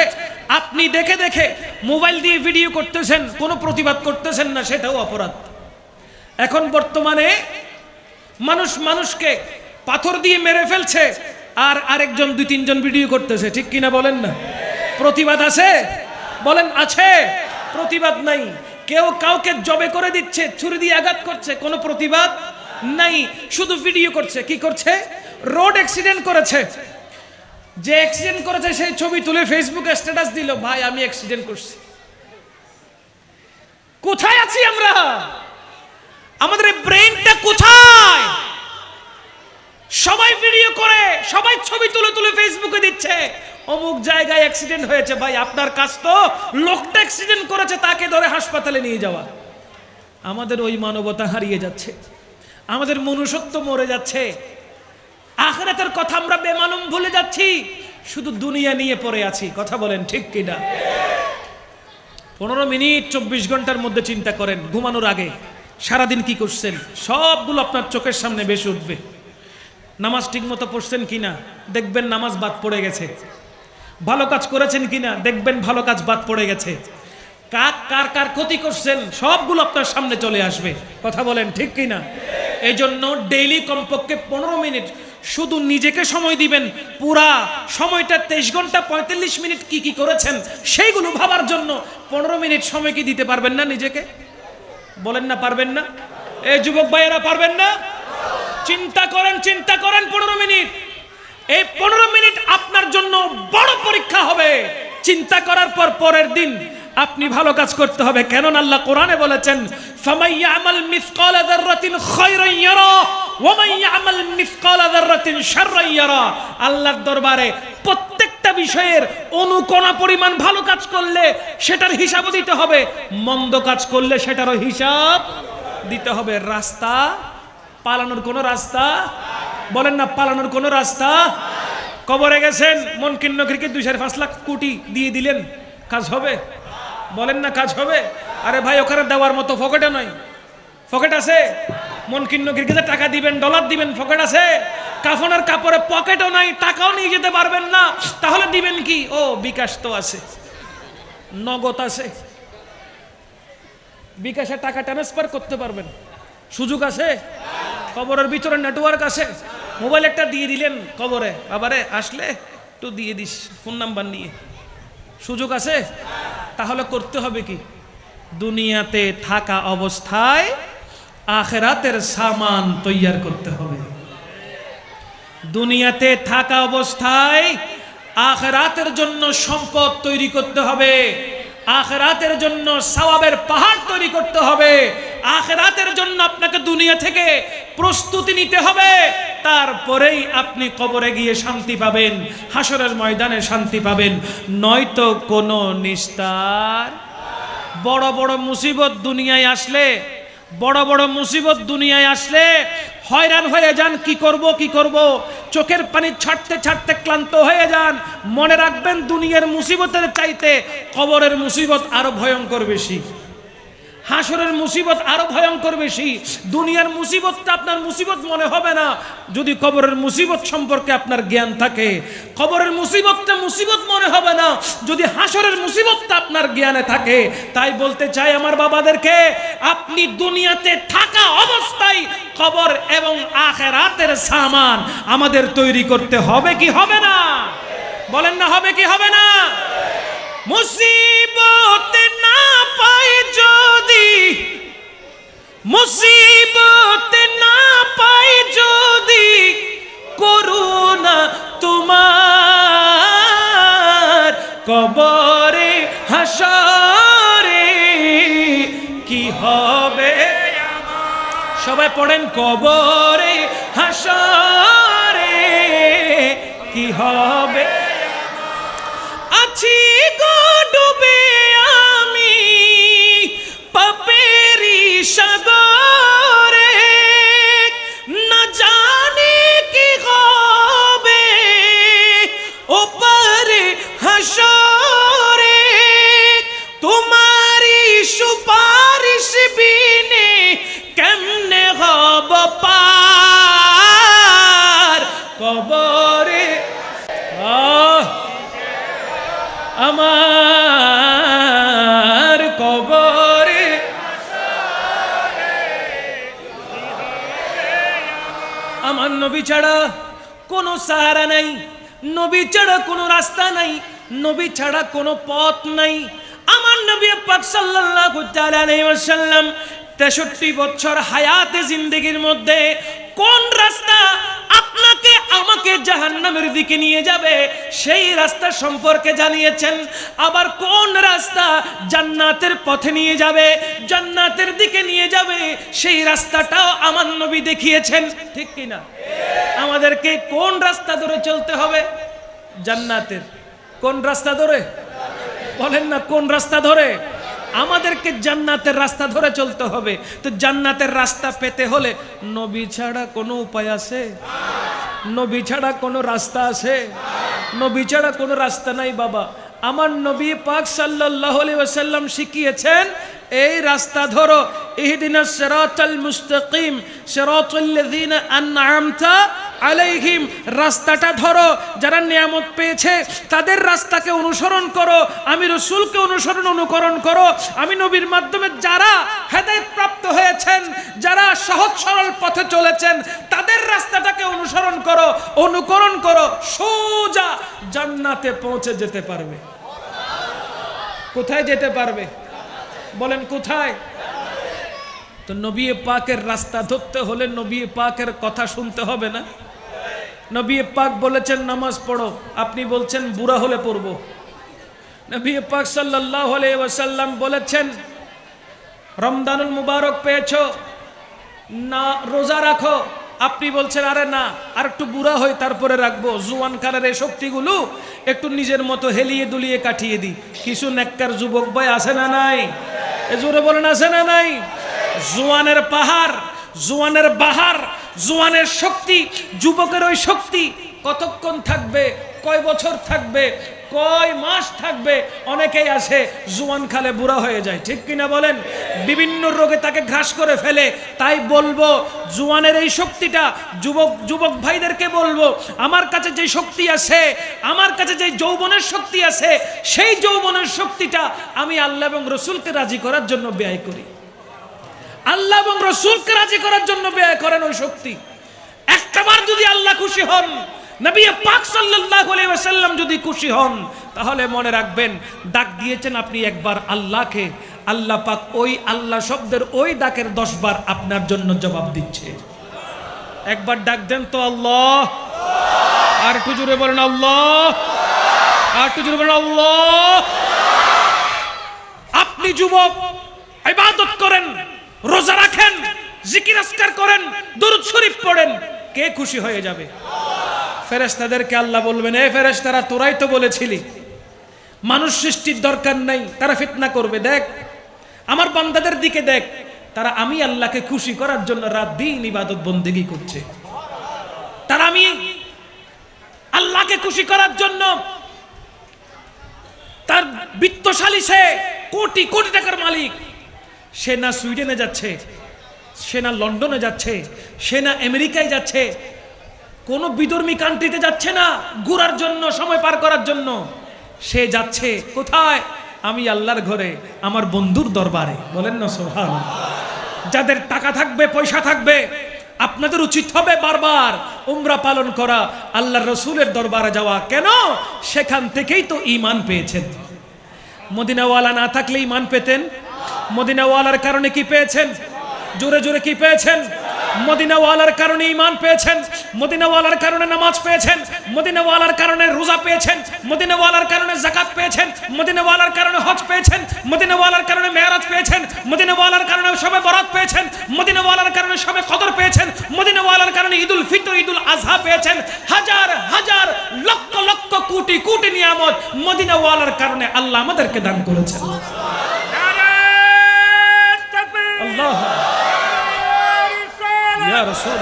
আপনি দেখে দেখে মোবাইল দিয়ে ভিডিও করতেছেন, কোনো প্রতিবাদ করতেছেন না, সেটাও অপরাধ। এখন বর্তমানে মানুষ মানুষকে পাথর দিয়ে মেরে ফেলছে, আর আরেকজন 2-3 জন ভিডিও করতেছে, ঠিক কিনা বলেন না? প্রতিবাদ আছে? বলেন আছে? প্রতিবাদ নাই। কেউ কাউকে জবে করে দিচ্ছে, ছুরি দিয়ে আঘাত করছে, কোনো প্রতিবাদ নাই, শুধু ভিডিও করছে। কি করছে? রোড অ্যাক্সিডেন্ট করেছে, যে অ্যাক্সিডেন্ট করেছে সেই ছবি তুলে ফেসবুকে স্ট্যাটাস দিল, ভাই আমি অ্যাক্সিডেন্ট করছি। কোথায় আছি আমরা? আমাদের ব্রেইনটা কোথায়? সবাই ভিডিও করে, সবাই ছবি তুলে তুলে ফেসবুকে দিচ্ছে, অমুক জায়গায় অ্যাক্সিডেন্ট হয়েছে। ভাই আপনার কাজ তো লোকটা অ্যাক্সিডেন্ট করেছে তাকে ধরে হাসপাতালে নিয়ে যাওয়া। আমাদের ওই মানবতা হারিয়ে যাচ্ছে, আমাদের মনুষ্যত্ব মরে যাচ্ছে, আখিরাতের কথা আমরা বেমালুম ভুলে যাচ্ছি, শুধু দুনিয়া নিয়ে পড়ে আছি। কথা বলেন ঠিক কিনা? 15 মিনিট 24 ঘন্টার মধ্যে চিন্তা করেন, ঘুমানোর আগে সারাদিন কি করছেন, সবগুলো আপনার চোখের সামনে ভেসে উঠবে। নামাজ ঠিক মতো পড়ছেন কিনা, দেখবেন নামাজ বাদ পড়ে গেছে। ভালো কাজ করেছেন কিনা, দেখবেন ভালো কাজ বাদ পড়ে গেছে। কার কার ক্ষতি করছেন, সবগুলো আপনার সামনে চলে আসবে। কথা বলেন ঠিক কিনা? এই জন্য ডেইলি কমপক্ষে 15 মিনিট শুধু নিজেকে সময় দিবেন। পুরা সময়টা 23 ঘন্টা 45 মিনিট কি কি করেছেন সেইগুলো ভাবার জন্য 15 মিনিট সময় কি দিতে পারবেন না নিজেকে? বলেন না পারবেন না? এই যুবক ভাইয়েরা পারবেন না? চিন্তা করেন 15 মিনিট। এই 15 মিনিট আপনার জন্য বড় পরীক্ষা হবে। চিন্তা করার পর পরের দিন আপনি ভালো কাজ করতে হবে। কেন আল্লাহ কোরআনে বলেছেন, ফামাই ইয়ামাল মিসকালা যাররাতিন খায়রান ইয়ারা ওয়া মান ইয়ামাল মিসকালা যাররাতিন শাররান ইয়ারা। আল্লাহর দরবারে প্রত্যেকটা বিষয়ের অনুকণা পরিমাণ ভালো কাজ করলে সেটার হিসাবও দিতে হবে, মন্দ কাজ করলে সেটারও হিসাব দিতে হবে। রাস্তা পালানোর কোনো রাস্তা, বলেন না পালানোর কোনো রাস্তা? কবরে গেছেন, মনকিন নগরীকে 2.5 লাখ কোটি দিয়ে দিলেন, কাজ হবে? বলেন না কাজ হবে? আরে ভাই ওখানে দেওয়ার মতো পকেটে নয়। পকেট আছে? মনকিন নগরীকে যে টাকা দিবেন, ডলার দিবেন, পকেট আছে? কাফনের কাপড়ে পকেটও নাই, টাকাও নিয়ে যেতে পারবেন না, তাহলে দিবেন কি? ও বিকাশ তো আছে, নগদ আছে, বিকাশে টাকা ট্রান্সফার করতে পারবেন, সুযোগ আছে। কবরের ভিতরে নেটওয়ার্ক আছে, মোবাইল একটা দিয়ে দিলেন কবরে, বাবারে আসলে একটু দিয়ে দিস ফোন নাম্বার নিয়ে, সুযোগ আছে। তাহলে করতে হবে কি? দুনিয়াতে থাকা অবস্থায় আখিরাতের সামান তৈয়ার করতে হবে। দুনিয়াতে থাকা অবস্থায় আখিরাতের জন্য সম্পদ তৈরি করতে হবে, আখিরাতের জন্য সওয়াবের পাহাড় তৈরি করতে হবে, আখিরাতের জন্য আপনাকে দুনিয়া থেকে প্রস্তুতি নিতে হবে। তারপরেই আপনি কবরে গিয়ে শান্তি পাবেন, হাসরের ময়দানে শান্তি পাবেন, নয়তো কোনো নিস্তার। বড় বড় মুসিবত দুনিয়ায় আসলে, বড় বড় মুসিবত দুনিয়ায় আসলে হয়রান হয়ে যান, কি করব, চোখের পানি ছাড়তে ছাড়তে ক্লান্ত হয়ে যান। মনে রাখবেন, দুনিয়ার মুসিবতের চাইতে কবরের মুসিবত আরো ভয়ঙ্কর বেশি, হাসরের মুসিবত আরো ভয়ঙ্কর বেশি। দুনিয়ার মুসিবতটা আপনার মুসিবত মনে হবে না যদি কবরের মুসিবত সম্পর্কে আপনার জ্ঞান থাকে। কবরের মুসিবতটা মুসিবত মনে হবে না যদি হাসরের মুসিবতটা আপনার জ্ঞানে থাকে। তাই বলতে চাই আমার বাবাদেরকে, আপনি দুনিয়াতে থাকা অবস্থায় কবর এবং আখিরাতের সামান আমাদের তৈরি করতে হবে কি হবে না? বলেন না হবে কি হবে না? মুসিবত না পাই যদি, মুসিবত কবরে হাসরে কি হবে সবাই পড়েন কবরে হাসরে কি হবে আছি গো ডুবে আমি পাপেরি সাগরে না জানি কি হবে ওপারে হাসরে তোমারি সুপারিশ বিনে কেমনে হব পার কবরে আমার কবরে আমার নবী ছাড়া কোনো সাহারা নাই, নবী ছাড়া কোনো রাস্তা নাই, নবী ছাড়া কোনো পথ নাই। আমার নবী পাক সাল্লাল্লাহু তাআলা আলাইহি ওয়াসাল্লাম 63 বছর হায়াতে জিন্দেগির মধ্যে কোন রাস্তা আপনাকে আমাকে জাহান্নামের দিকে নিয়ে যাবে সেই রাস্তা সম্পর্কে জানিয়েছেন, আবার কোন রাস্তা জান্নাতের পথে নিয়ে যাবে, জান্নাতের দিকে নিয়ে যাবে সেই রাস্তাটাও আমার নবী দেখিয়েছেন। ঠিক কি না? আমাদেরকে কোন রাস্তা ধরে চলতে হবে? জান্নাতের। কোন রাস্তা ধরে? বলেন না, কোন রাস্তা ধরে? আমাদেরকে জান্নাতের রাস্তা ধরে চলতে হবে। তো জান্নাতের রাস্তা পেতে হলে নবী ছাড়া কোনো উপায় আছে? নবী ছাড়া কোনো রাস্তা আছে? নবী ছাড়া কোনো রাস্তা নাই বাবা। আমার নবী পাক সাল্লাল্লাহু আলাইহি ওয়াসাল্লাম শিখিয়েছেন এই রাস্তা ধরো, ইহদিনাস সিরাতাল মুস্তাকিম সিরাতাল লাযিনা আন'আমতা আলাইহিম। রাস্তাটা ধরো, যারা নিয়ামত পেয়েছে তাদের রাস্তাকে অনুসরণ করো, আমি রাসূলকে অনুকরণ করো। আমি নবীর মাধ্যমে যারা হেদায়েত প্রাপ্ত হয়েছেন, যারা সহজ সরল পথে চলেছেন তাদের রাস্তাটাকে অনুকরণ করো, সোজা জান্নাতে পৌঁছে যেতে পারবে। কোথায় যেতে পারবে? বলেন কোথায়? তো নবী পাকের রাস্তা ধরতে হলে নবী পাকের কথা শুনতে হবে না? নবী পাক বলেছেন নামাজ পড়ো, আপনি বলছেন বুড়া হলে পড়বো। নবী পাক সাল্লাল্লাহু আলাইহি ওয়াসাল্লাম বলেছেন রমজানুল মুবারক পেয়েছো না, রোজা রাখো, আপনি বলছেন আরে না, আর একটু বুড়া হই তারপরে রাখবো। জুয়ান কালের এই শক্তিগুলো একটু নিজের মতো হেলিয়ে দুলিয়ে কাটিয়ে দিই। কিছু নেককার যুবক ভাই আছে না নাই? এ জোরে বলেন আছে না নাই? জুয়ানের পাহাড়, জুয়ানের বাহার, জুয়ানের শক্তি, যুবকের ওই শক্তি কতক্ষণ থাকবে, কয় বছর থাকবে, কয় মাস থাকবে? অনেকেই আসে জুয়ান খালে বুড়া হয়ে যায়। ঠিক কিনা বলেন? বিভিন্ন রোগে তাকে গ্রাস করে ফেলে। তাই বলবো জুয়ানের এই শক্তিটা যুবক ভাইদেরকে বলবো, আমার কাছে যে শক্তি আছে, আমার কাছে যে যৌবনের শক্তি আছে, সেই যৌবনের শক্তিটা আমি আল্লাহ এবং রসুলকে রাজি করার জন্য ব্যয় করি। আল্লাহ এবং রসুলকে রাজি করার জন্য ব্যয় করেন ওই শক্তি। একটাবার যদি আল্লাহ খুশি হন, নবী পাক সাল্লাল্লাহু আলাইহি ওয়াসাল্লাম যদি খুশি হন, তাহলে মনে রাখবেন ডাক দিয়েছেন আপনি একবার আল্লাহকে, আল্লাহ পাক ওই আল্লাহ শব্দের ওই ডাকের 10 বার আপনার জন্য জবাব দিচ্ছে। একবার ডাক দেন তো আল্লাহ, আর একটু জোরে বলেন আল্লাহ, আর একটু জোরে বলেন আল্লাহ। আপনি যুবক ইবাদত করেন, রোজা রাখেন, জিকির আজকার করেন, দরুদ শরীফ পড়েন, কে খুশি হয়ে যাবে? ফেরেশতাদেরকে আল্লাহ বলবেন, এ ফেরেশতারা তোরাই তো বলেছিলি মানুষ সৃষ্টির দরকার নাই, তারা ফিতনা করবে। দেখ আমার বান্দাদের দিকে দেখ, তারা আমি আল্লাহকে খুশি করার জন্য রাত দিন ইবাদত বন্দেগী করছে। তারা আমি আল্লাহকে খুশি করার জন্য, তার বিত্তশালী সে, কোটি কোটি টাকার মালিক, সে না সুইডেনে যাচ্ছে, সে না লন্ডনে যাচ্ছে, সে না আমেরিকায় যাচ্ছে, কোন বিধর্মী কান্ট্রিতে যাচ্ছে না ঘোরার জন্য, সময় পার করার জন্য। সে যাচ্ছে কোথায়? আমি আল্লাহর ঘরে, আমার বন্ধুর দরবারে। বলেন না সুবহানাল্লাহ। যাদের টাকা থাকবে, পয়সা থাকবে, আপনাদের উচিত হবে বারবার উমরা পালন করা, আল্লাহর রসুলের দরবারে যাওয়া। কেন? সেখান থেকেই তো ঈমান পেয়েছেন। মদিনাওয়ালা না থাকলে ঈমান পেতেন? মদিনাওয়ালার কারণে কি পেয়েছেন? জোরে জোরে কি পেয়েছেন? মদিনাওয়ালার কারণে ঈমান পেয়েছেন। মদিনাওয়ালার কারণে নামাজ পেয়েছেন, মদিনাওয়ালার কারণে রোজা পেয়েছেন, মদিনাওয়ালার কারণে যাকাত পেয়েছেন, মদিনাওয়ালার কারণে হজ পেয়েছেন, মদিনাওয়ালার কারণে মেরাজ পেয়েছেন, মদিনাওয়ালার কারণে শবে বরাত পেয়েছেন, মদিনাওয়ালার কারণে শবে কদর পেয়েছেন, মদিনাওয়ালার কারণে ঈদুল ফিতর, ঈদুল আজহা পেয়েছেন। হাজার হাজার লক্ষ লক্ষ কোটি কোটি নিয়ামত মদিনাওয়ালার কারণে আল্লাহ আমাদেরকে দান করেছেন। আল্লাহ ইয়া রাসূল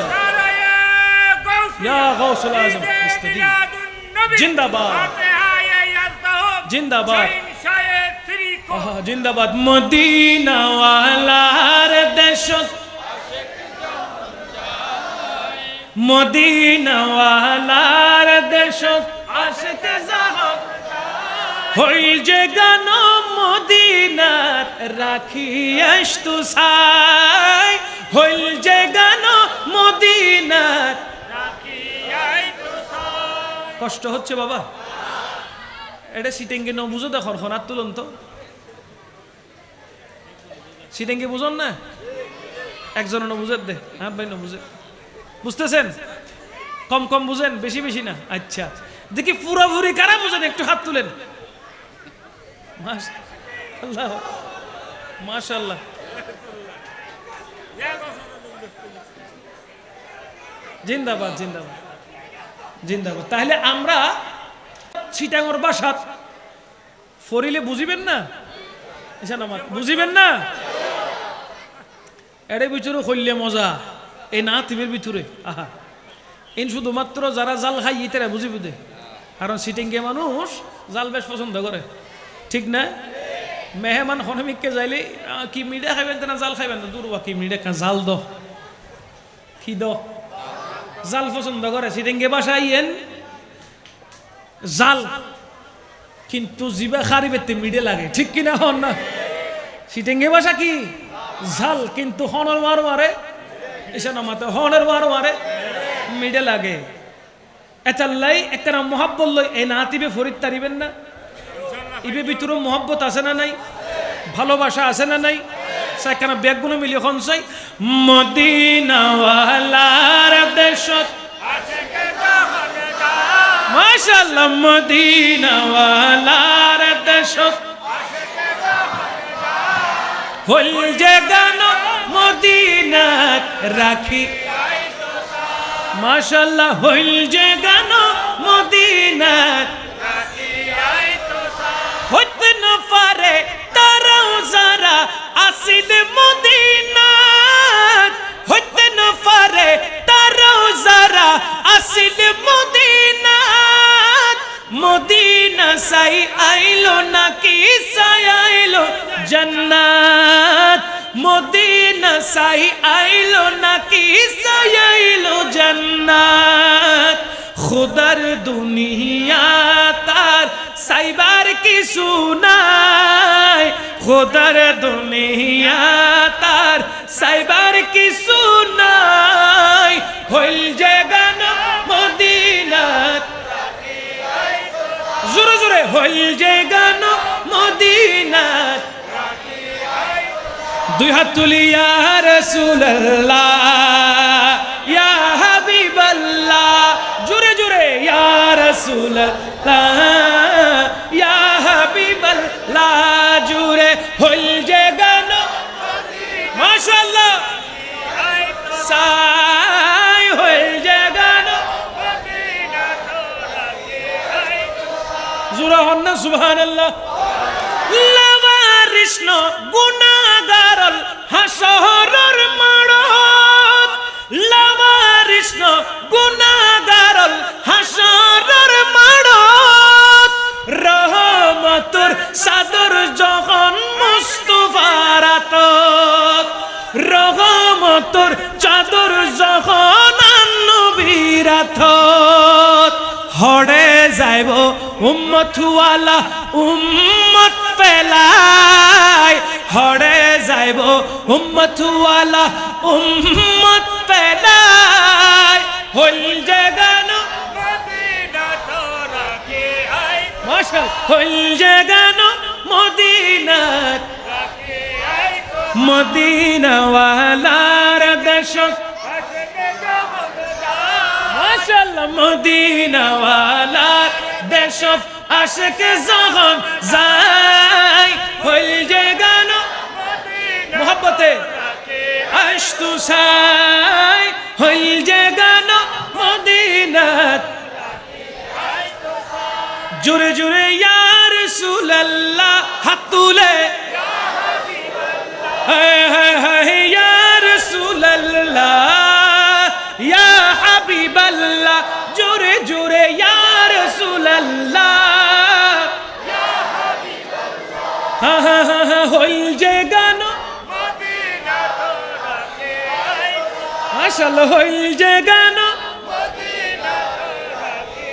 ইয়া গাউসুল আযম ইস্তাজিব। জিন্দাবাদ জিন্দাবাদ জিন্দাবাদ। মদিনাওয়ালার দেশত, মদিনাওয়ালার দেশত আশিক জাহান হই যে গান মদিনাত রাখি আস্তু সাই, হইল যে গান মদিনাত রাখি আস্তু সাই। কষ্ট হচ্ছে বাবা, এটা সিটেঙ্গে ন বুঝো দেখো খনাত তুলন তো সিটেঙ্গে বুঝন না, একজন ন বুঝে দে, হ্যাঁ ভাই ন বুঝে, বুঝতেছেন? কম কম বুঝেন, বেশি বেশি না। আচ্ছা দেখি পুরোপুরি কারা বুঝেন একটু হাত তুলেন। মাশাআল্লাহ মাশাআল্লাহ। জিন্দাবাদ জিন্দাবাদ জিন্দাবাদ। তাহলে আমরা চিটাঙ্গর বাসাত ফরিলে বুঝিবেন না, বুঝিবেন না, এর ভিতরে হইলে মজা এই না তিমের ভিতরে। আহা ইন শুধুমাত্র যারা জাল খাই তারা বুঝিবে দে, কারণ সিটিংকে মানুষ জাল বেশ পছন্দ করে, ঠিক না? মেহমান হনমিককে যাইলে কি মিডিয়া খাইবেন না জাল খাইবেন না, দূর কি মিডিয়া জাল দ কি দ জাল পছন্দ করে। সিটিংকে বাসায় ইয়েন জাল, কিন্তু জিবা খারিবে মিডিয়া লাগে, ঠিক কিনা হন না? সিটিংকে বাসা কি জাল, কিন্তু হনর মারো মারে এসে নামাতে হনের মারো মারে মিডিয়া লাগে। এতাল্লাই একটা মহাব্বত লই এই নাতিবে ফরিদ তারিবেন না? ইবে ভিতরে মহব্বত আছে না নাই? ভালোবাসা আছে না নাই? সেখানে ব্যাগগুলো মিলিয়ে খন চাই। মদিনাওয়ালার দেশত মাশাআল্লাহ, মদিনাওয়ালার দেশত হল যে গান মদিনাত রাখি মাশাআল্লাহ, হল যে গান মদিনাত হইতে না পারে তারাও যারা আসিল মদিনাত, হইতে না পারে তারাও যারা আসিল মদিনাত। মদিনা সাই আইলো নাকি সাই আইলো জান্নাত, মদিনা সাই আইলো নাকি সাই আইলো জান্নাত। খুদার দুনিয়া তার সাইবার কিছু নাই, খুদার দুনিয়া তার সাইবার কিছু নাই। হইল যে গান মদিনাত, জোরে জোরে হইল যে গান মদিনাত। দুই হাত তুলি ইয়া রাসূলুল্লাহ ইয়া হাবিবাল্লাহ, জোরে জোরে ইয়া রাসূলুল্লাহ ইয়া হাবিবাল্লাহ, জোরে হইল যে গান মাশাআল্লাহ সাই হইল যে গান জোরে হন না সুবহানাল্লাহ। কৃষ্ণ গুনাগারল হাসরের মাড়ত, লামা কৃষ্ণ গুনাগারল হাসরের মাড়ত। রহমতুর সাদর যখন মুস্তাফার আতত, রহমতুর চাদর যখন নবীর আতত। হড়ে যাইব উম্মতওয়ালা উম্মত পেলাই, হড়ে যাইব উম্মতওয়ালা উম্মত পেলাই। হইল যে গান মদিনাত রাখি আই মাশাআল্লাহ, হইল যে গান মদিনাত রাখি আই মদিনাওয়ালার দেশত মাশাআল্লাহ মদিনাওয়ালার দেশত আশিকে যখন যায় হইল যে গান মোহব্বতে আশতু সাই হইল যে গান মদিনাত জোরে জোরে ইয়া রাসূলুল্লাহ হাত তুলে হায় হায় হায় ইয়া রাসূলুল্লাহ ইয়া হাবিবাল্লাহ জোরে জোরে ইয়া রাসূলুল্লাহ ইয়া হাবিবাল্লাহ হা হা হা হইল যে গান মদিনা তোরাকে মাশাআল্লাহ হইল যে গান মদিনা তোরাকে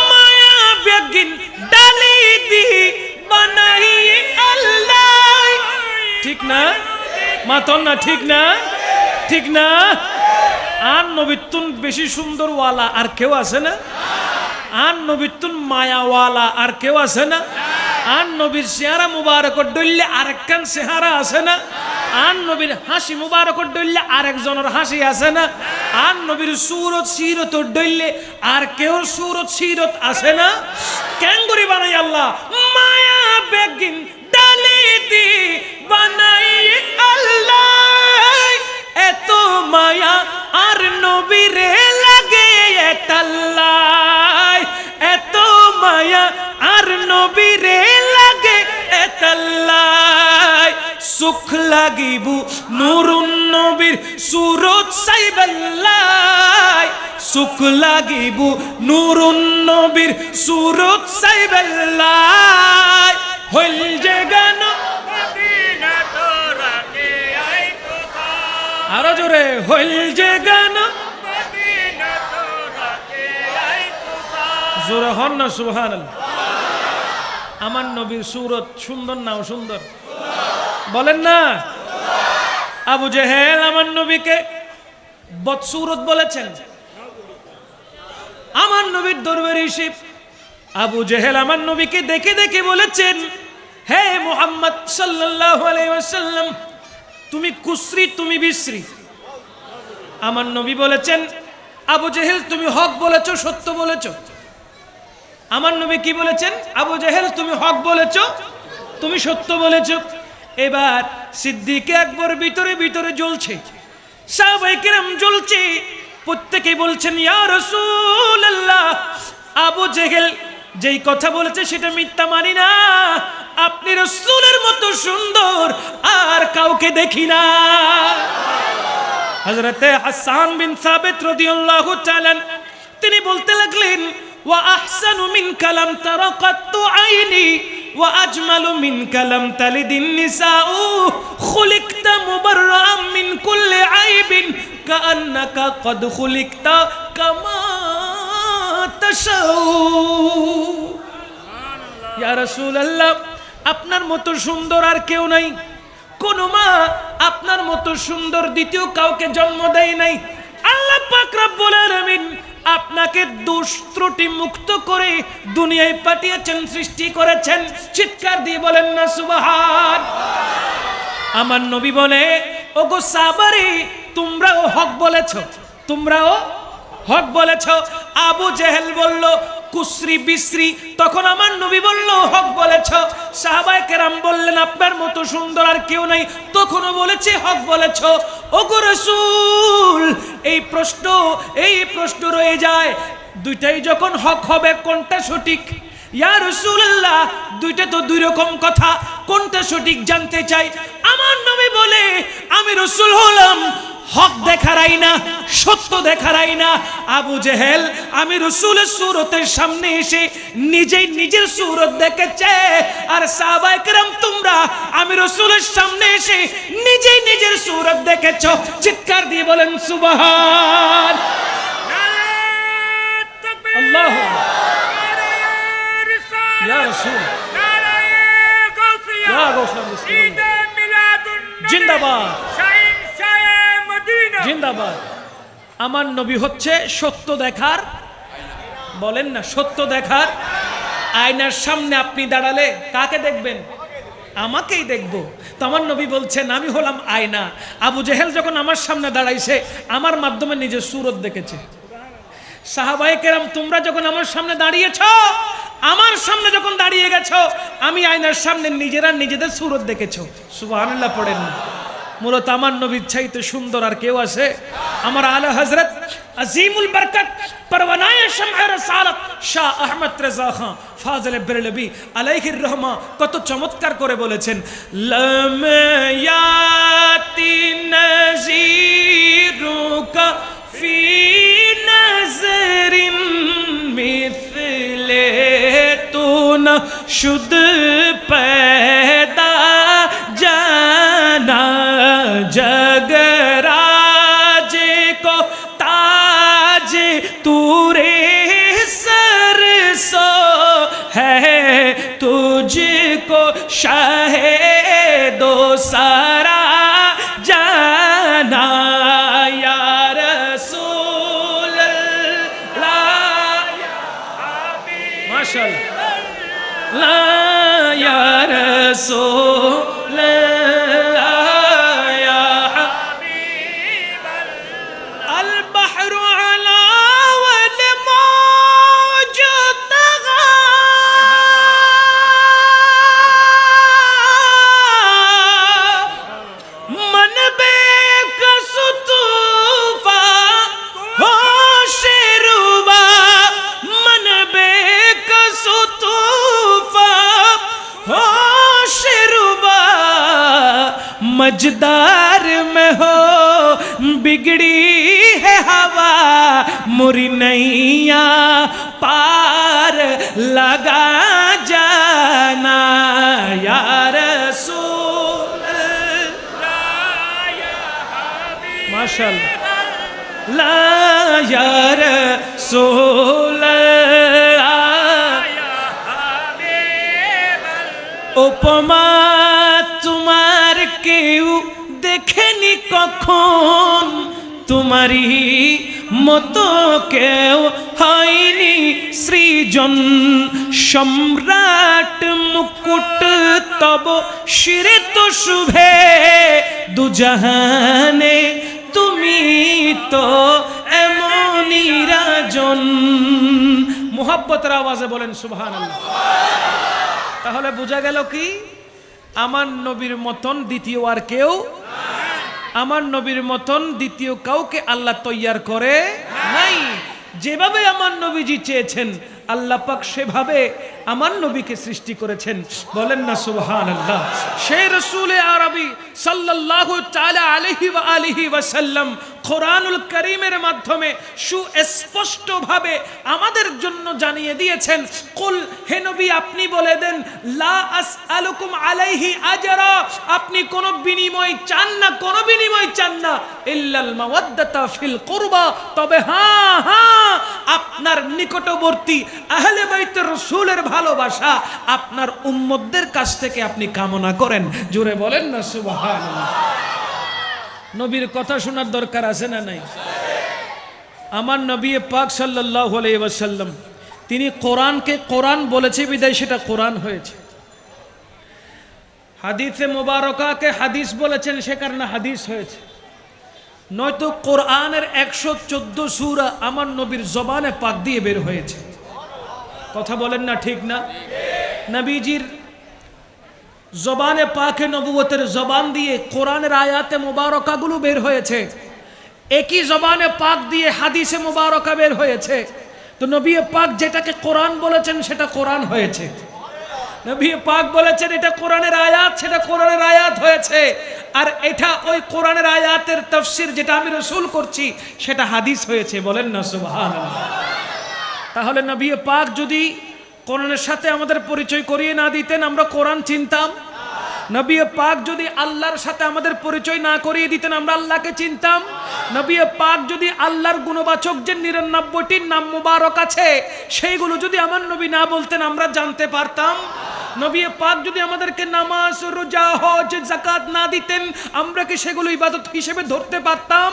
মায়া বেগিন ডালি দি বানাই আল্লাহ ঠিক না মাতন না ঠিক না ঠিক না আর নবীতুন বেশি সুন্দর ওয়ালা আর কেউ আছে না আর নবীতুন মায়াওয়ালা আর কেউ আছে না আর নবীর চেহারা মুবারকত ডললে আরেকখান চেহারা আছে না আর নবীর হাসি মুবারকত ডললে আরেকজনের হাসি আছে না আর নবীর সুরত সিরত ডললে আর কেউ সুরত সিরত আছে না কেন করি বানাই আল্লাহ মায়া বেগিন ডালি দি বানাই আল্লাহ এত মায়া আর নবীরে লাগে এতাল্লাই এত মায়া আর নবীরে লাগে এতাল্লাই সুখ লাগিবু নুরুন নবীর সুরত সাইবাল্লাই সুখ লাগিবু নুরুন নবীর সুরত সাইবাল্লাই হইল যে গান মদিনা তোরাকে আইতো আরো জোরে হইল যে গান মদিনা তোরাকে আইতো জোরে হন না সুবহানাল্লাহ আমার নবীর সুরত সুন্দর না সুন্দর বলেন না আবু জেহেল আমার নবীকে বদসুরত বলেছেন আমার নবীর দরবারে এসে আবু জেহেল আমার নবীকে দেখে দেখে বলেছেন হে মুহাম্মদ সাল্লাল্লাহু আলাইহি ওয়াসাল্লাম তুমি কুসরি তুমি বিশ্রী আমার নবী বলেছেন আবু জেহেল তুমি হক বলেছো সত্য বলেছো আমার নবী কি বলেছেন আবু জেহেল তুমি হক বলেছো তুমি সত্য বলেছো এবার সিদ্দিক আকবর ভিতরে ভিতরে জ্বলছে সাহাবায়ে কেরাম জ্বলছে প্রত্যেকেই বলছেন ইয়া রাসূলুল্লাহ আবু জেহেল যেই কথা বলেছে সেটা মিথ্যা মানি না আপনি রাসূলের মতো সুন্দর আর কাউকে দেখি না হযরতে হাসান বিন সাবিত রাদিয়াল্লাহু তাআলা তিনি বলতে লাগলেন ওয়া আহসানু মিনকা লাম তারা কাত্তু আইনি ওয়া আজমালু মিনকা লাম তালিদিন নিসাউ খুলিকতা মুবাররাম মিন কুল্লি আইবিন কাআন্নাকা ক্বাদ খুলিকতা কামা তাশাউ ইয়া রাসূলুল্লাহ আপনার মতো সুন্দর আর কেউ নাই কোন মা আপনার মতো সুন্দর দ্বিতীয় কাউকে জন্ম দেয় নাই আল্লাহ পাক রব্বুল আলামিন আপনাকে দোষ ত্রুটি মুক্ত করে দুনিয়ায় পাঠিয়েছেন সৃষ্টি করেছেন চিৎকার দিয়ে বলেন না সুবহান আমার নবী বলে ওগো সাহাবারে তোমরাও হক বলেছো তোমরাও হক বলেছো আবু জেহেল বলল কুসরি বিশ্রী তখন আমার নবী বলল হক বলেছো সাহাবায়ে কেরাম বললেন আপনার মতো সুন্দর আর কেউ নাই তখনও বলেছে হক বলেছো ওগো রাসূল এই প্রশ্ন রয়ে যায় দুইটাই যখন হক হবে কোনটা সঠিক ইয়া রাসূলুল্লাহ দুইটা তো দুই রকম কথা কোনটা সঠিক জানতে চাই আমার নবী বলে আমি রাসূল হলাম হক দেখার আয়না সত্য দেখার আয়না আবু জেহেল আমি রাসূলের সুরতের সামনে এসে নিজেই নিজের সুরত দেখেছে আর সাহাবায়ে কেরাম তোমরা আমি রাসূলের সামনে এসে নিজেই নিজের সুরত দেখেছো চিৎকার দিয়ে বলেন সুবহান আল্লাহু ইয়া রাসূল ইয়া রাসূল জিন্দাবাদ জিন্দাবাদ আমার নবী হচ্ছে সত্য দেখার বলেন না সত্য দেখার আয়নার সামনে আপনি দাঁড়ালে কাকে দেখবেন আমাকেই দেখব তো আমার নবী বলছেন আমি হলাম আয়না আবু জেহেল যখন আমার সামনে দাঁড়াইছে আমার মাধ্যমে নিজের সুরত দেখেছে সাহাবায়ে কেরাম তোমরা যখন আমার সামনে দাঁড়িয়েছো, আমার সামনে যখন দাঁড়িয়ে গেছো, আমি আয়নার সামনে নিজেরা নিজেদের সুরত দেখেছো। সুবহানাল্লাহ পড়েন না। মূলত আমার নবীর চাইতে সুন্দর আর কেউ আছে? আমার আলা হযরত আজিমুল বরকত পরওয়ানায়ে শামআ রাসালাত শাহ আহমদ রেজা খান ফাজিল বেরলভী আলাইহির রহমা কত চমৎকার করে বলেছেন, লাম ইয়াতি নাযিরুকা ফি নাজরিন মিথলে তু না শুদ पैदा जाना जगराज को ताज तूरे सर सो है तुझको शाह दो सारा जाना या रसूल अल्लाह माशाअल्लाह ला या रसूल मजदार में हो बिगड़ी है हवा मुरी नैया पार लगा जाना या रसूल माशाअल्लाह ला या रसूल उपमा তোমার কেউ দেখেনি কখন, তোমারই মতো কেউ হয়নি সৃজন, সম্রাট মুকুট তব শিরে তো শুভে দুজাহানে তুমি তো এমনই রাজন। মুহাব্বতের আওয়াজে বলেন সুবহানাল্লাহ। তাহলে বোঝা গেল কি, আমার নবীর মতন দ্বিতীয় আর কেউ, আমার নবীর মতন দ্বিতীয় কাউকে আল্লাহ তৈয়ার করে নাই। যেভাবে আমার নবীজি চেয়েছেন আল্লাহ পাক সেভাবে আমার নবীকে সৃষ্টি করেছেন। বলেন না সুবহানাল্লাহ। সেই রাসূল আরবি সাল্লাল্লাহু তাআলা আলাইহি ওয়া আলিহি ওয়াসাল্লাম কোরআনুল কারীমের মাধ্যমে সুস্পষ্টভাবে আমাদের জন্য জানিয়ে দিয়েছেন, কুল হে নবী আপনি বলে দেন, লা আসআলুকুম আলাইহি আজরা, আপনি কোনো বিনিময় চান না, কোনো বিনিময় চান না, ইল্লাল মাওয়াদ্দাতা ফিল কুরবা, তবে হ্যাঁ হ্যাঁ আপনার নিকটবর্তী আহলে বাইতের রাসূলের ভালোবাসা আপনার উম্মতদের কাছ থেকে আপনি কামনা করেন। জোরে বলেন না সুবহানাল্লাহ। নবীর কথা শোনার দরকার আছে না নাই? আমার নবী পাক সাল্লাল্লাহু আলাইহি ওয়াসাল্লাম তিনি কোরআনকে কোরআন বলেছে বিদায় সেটা কোরআন হয়েছে। হাদিসে মুবারাকাকে হাদিস বলেছেন সে কারণে হাদিস হয়েছে। নয়তো কোরআনের 114 সূরা আমার নবীর জবানে পাক দিয়ে বের হয়েছে। কথা বলেন না ঠিক না? নবীজির জবানে পাকে নবুয়তের জবান দিয়ে কোরআনের আয়াতে মুবারকাগুলো বের হয়েছে, একই জবানে পাক দিয়ে হাদিসে মুবারকা বের হয়েছে। তো নবী পাক যেটাকে কোরআন বলেছেন সেটা কোরআন হয়েছে, নবী পাক বলেছেন এটা কোরআনের আয়াত, সেটা কোরআনের আয়াত হয়েছে। আর এটা ওই কোরআনের আয়াতের তাফসীর যেটা আমি রাসূল করছি সেটা হাদিস হয়েছে। বলেন না সুবহানাল্লাহ। তাহলে নবী পাক যদি কোরআনের সাথে আমাদের পরিচয় করিয়ে না দিতেন আমরা কোরআন চিনতাম? নবী পাক যদি আল্লাহর সাথে আমাদের পরিচয় না করিয়ে দিতেন আমরা আল্লাহকে চিনতাম? নবী পাক যদি আল্লাহর গুণবাচক যে 99টি নাম মুবারক আছে সেইগুলো যদি আমার নবী না বলতেন আমরা জানতে পারতাম? নবী পাক যদি আমাদেরকে নামাজ, রোজা, হজ, যাকাত না দিতেন আমরা কি সেগুলো ইবাদত হিসেবে ধরতে পারতাম?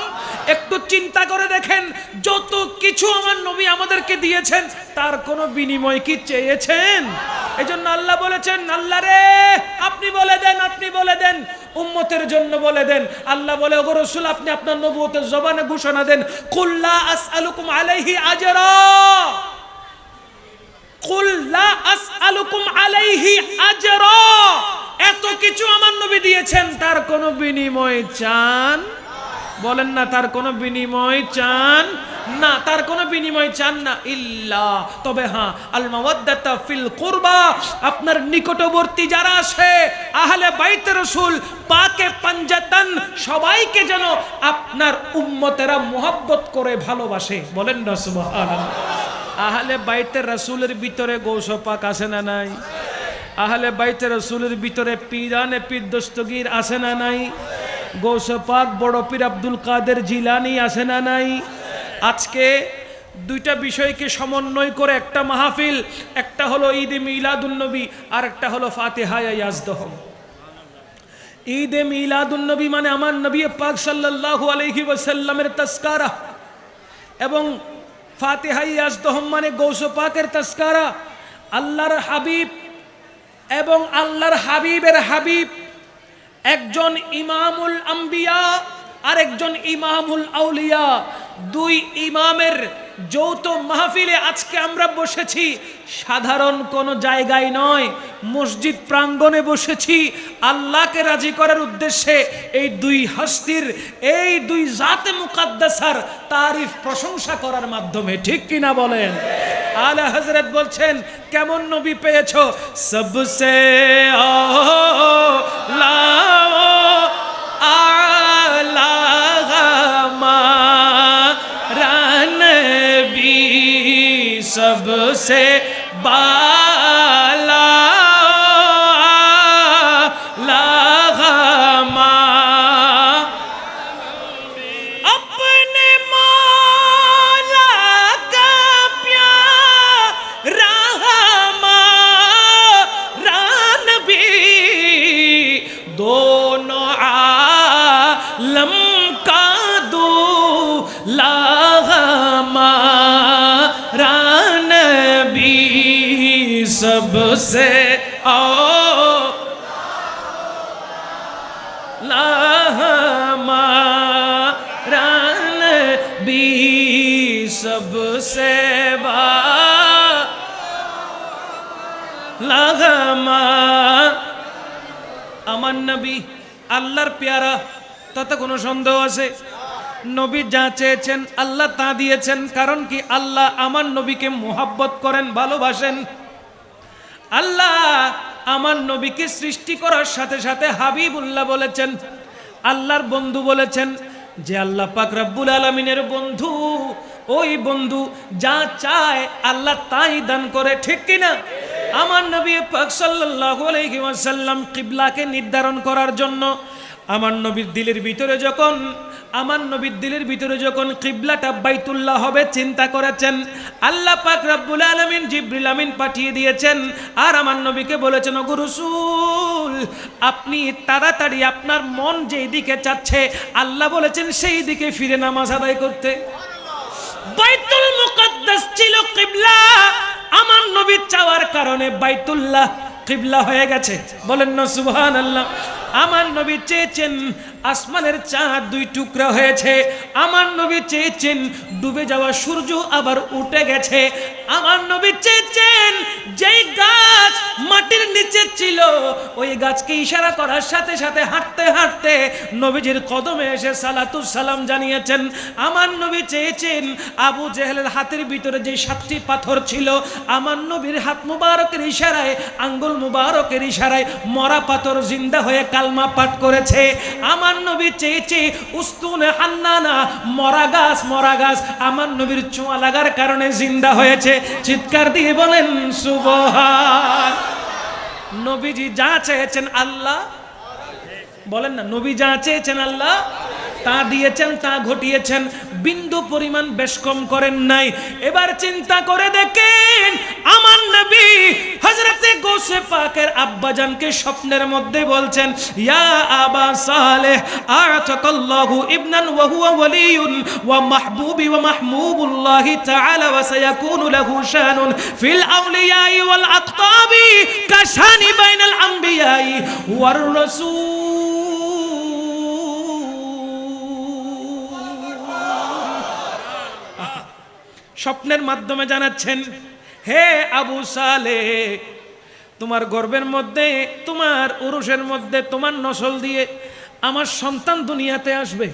একটু চিন্তা করে দেখেন, যত কিছু আমার নবী আমাদেরকে দিয়েছেন তার কোনো বিনিময় কি চেয়েছেন? এজন্য আল্লাহ বলেছেন, আল্লাহ রে আপনি বলে দেন, আপনি বলে দেন, উম্মতের জন্য বলে দেন। আল্লাহ বলে, ওগো রাসূল আপনি আপনার নবুয়তের জবানে ঘোষণা দেন, কুল লা আসআলুকুম আলাইহি আজরা, কুল লা আসআলুকুম আলাইহি আজরা। এত কিছু আমার নবী দিয়েছেন, তার কোনো বিনিময় চান? বলেন না, তার কোনো বিনিময় চান না, তার কোনো বিনিময় চান না। ইল্লা, তবে হ্যাঁ, আল মাওয়াদ্দাতা ফিল কুরবা, আপনার নিকটবর্তী যারা আছে আহলে বাইতে রাসূল পাকে পাঞ্জাতান, সবাইকে যেন আপনার উম্মতেরা মুহাব্বত করে ভালোবাসে। বলেন না সুবহানাল্লাহ। আহলে বাইতে রাসূলের ভিতরে গৌস পাক আছে না নাই? আহলে বাইতে রাসূলের ভিতরে পীরানে পীর দস্তগীর আছে না নাই? গৌস পাক বড় পীর আব্দুল কাদের জিলানী আছে না নাই? আজকে দুইটা বিষয়কে সমন্বয় করে একটা মাহফিল, একটা হলো ঈদে মিলাদুন নবী আর একটা হলো ফাতিহা ইয়াজদহম। ঈদে মিলাদুন নবী মানে আমার নবী পাক সাল্লাল্লাহু আলাইহি ওয়াসাল্লামের তাজকিরা, এবং ফাতিহা ইয়াজদহম মানে গৌস পাকের তাজকিরা। আল্লাহর হাবিব এবং আল্লাহর হাবিবের হাবিব, একজন ইমামুল আম্বিয়া আর একজন ইমামুল আউলিয়া, দুই ইমামের যৌথ মাহফিলে আজকে আমরা বসেছি। সাধারণ কোনো জায়গায় নয়, মসজিদ প্রাঙ্গণে বসেছি আল্লাহকে রাজি করার উদ্দেশ্যে। এই দুই হস্তির, এই দুই জাতে মুকাদ্দাসার তারিফ প্রশংসা করার মাধ্যমে, ঠিক কিনা বলেন? আলা হযরত বলছেন, কেমন নবী পেয়েছো? সবসে আলা আলা सबसे बाला लगामा, अपने मौला का प्यारा हमारा नबी, दोनों आलम का दूल्हा हमारा नबी, सबसे औला हमारा नबी, सबसे बाला हमारा। আমার নবী আল্লাহর পেয়ারা, তাতে কোনো সন্দেহ আছে? নবী যা চেয়েছেন আল্লাহ তা দিয়েছেন। কারণ কি? আল্লাহ আমার নবীকে মুহাব্বত করেন, ভালোবাসেন। আল্লাহ আমার নবীকে সৃষ্টি করার সাথে সাথে হাবিবুল্লাহ বলেছেন, আল্লাহর বন্ধু বলেছেন। যে আল্লাহ পাক রব্বুল আলামিনের বন্ধু, ওই বন্ধু যা চায় আল্লাহ তাই দান করে, ঠিক কিনা? আমার নবী পাক সাল্লাল্লাহু আলাইহি ওয়াসাল্লাম কিবলাকে নির্ধারণ করার জন্য আমার নবীর দিলের ভিতরে যখন কিবলাটা বাইতুল্লাহ হবে চিন্তা করেছেন। আল্লাহ পাক রব্বুল আলামিন জিবরিল আমিন পাঠিয়ে দিয়েছেন, আর আমার নবীকে বলেছেন, ওগো রাসূল আপনি তাড়াতাড়ি আপনার মন যেই দিকে চাচ্ছে আল্লাহ বলেছেন সেই দিকে ফিরে নামাজ আদায় করতে। বাইতুল মুকাদ্দাস ছিল কিবলা, আমার নবীর চাওয়ার কারণে বাইতুল্লাহ কিবলা হয়ে গেছে। বলেন না সুবহানাল্লাহ। আমার নবী চেয়েছেন আসমানের চাঁদ দুই টুকরা হয়েছে। আমার নবী চেয়েছেন ডুবে যাওয়া সূর্য আবার উঠে গেছে। আমার নবী চেয়েছেন যেই গাছ মাটির নিচে ছিল ওই গাছকে ইশারা করার সাথে সাথে হাঁটতে হাঁটতে নবীজির কদমে এসে সালাতু সালাম জানিয়েছেন। আমার নবী চেয়েছেন আবু জেহেলের হাতের ভিতরে যে 7টি পাথর ছিল আমার নবীর হাত মুবারকের ইশারায়, আঙ্গুল মুবারকের ইশারায় মরা পাথর জিন্দা হয়ে কালমা পাঠ করেছে। আমার নবী চেয়েছে উস্তুনে হান্নানা, মরা গাছ আমার নবীর ছোঁয়া লাগার কারণে জিন্দা হয়েছে। চিৎকার দিয়ে বলেন সুবহান। নবীজি যা চেয়েছেন আল্লাহ, বলেন না, নবী যা চেয়েছেন আল্লাহ তা দিয়েছেন, তা ঘটিয়েছেন, বিন্দু পরিমাণ বেশ কম করেন নাই। এবার চিন্তা করে দেখেন, আমার নবী হযরতে গৌসে পাকের আব্বাজানকে স্বপ্নের মধ্যে বলছেন, ইয়া আবা সালেহ আতাকাল্লাহু ইবনান ওয়া হুয়া ওয়ালিয়ুন ওয়া মাহবুবি ওয়া মাহমুবুল্লাহি তাআলা ওয়া সায়াকুনু লাহু শানুন ফিল আউলিয়াই ওয়াল আকতাবি কাশানি বাইনাল আম্বিয়াই ওয়ার রাসূল। স্বপ্নের মাধ্যমে জানাচ্ছেন, হে আবু সালেহ, তোমার গর্ভের মধ্যে, তোমার উরুসের মধ্যে, তোমার নসল দিয়ে আমার সন্তান দুনিয়াতে আসবে।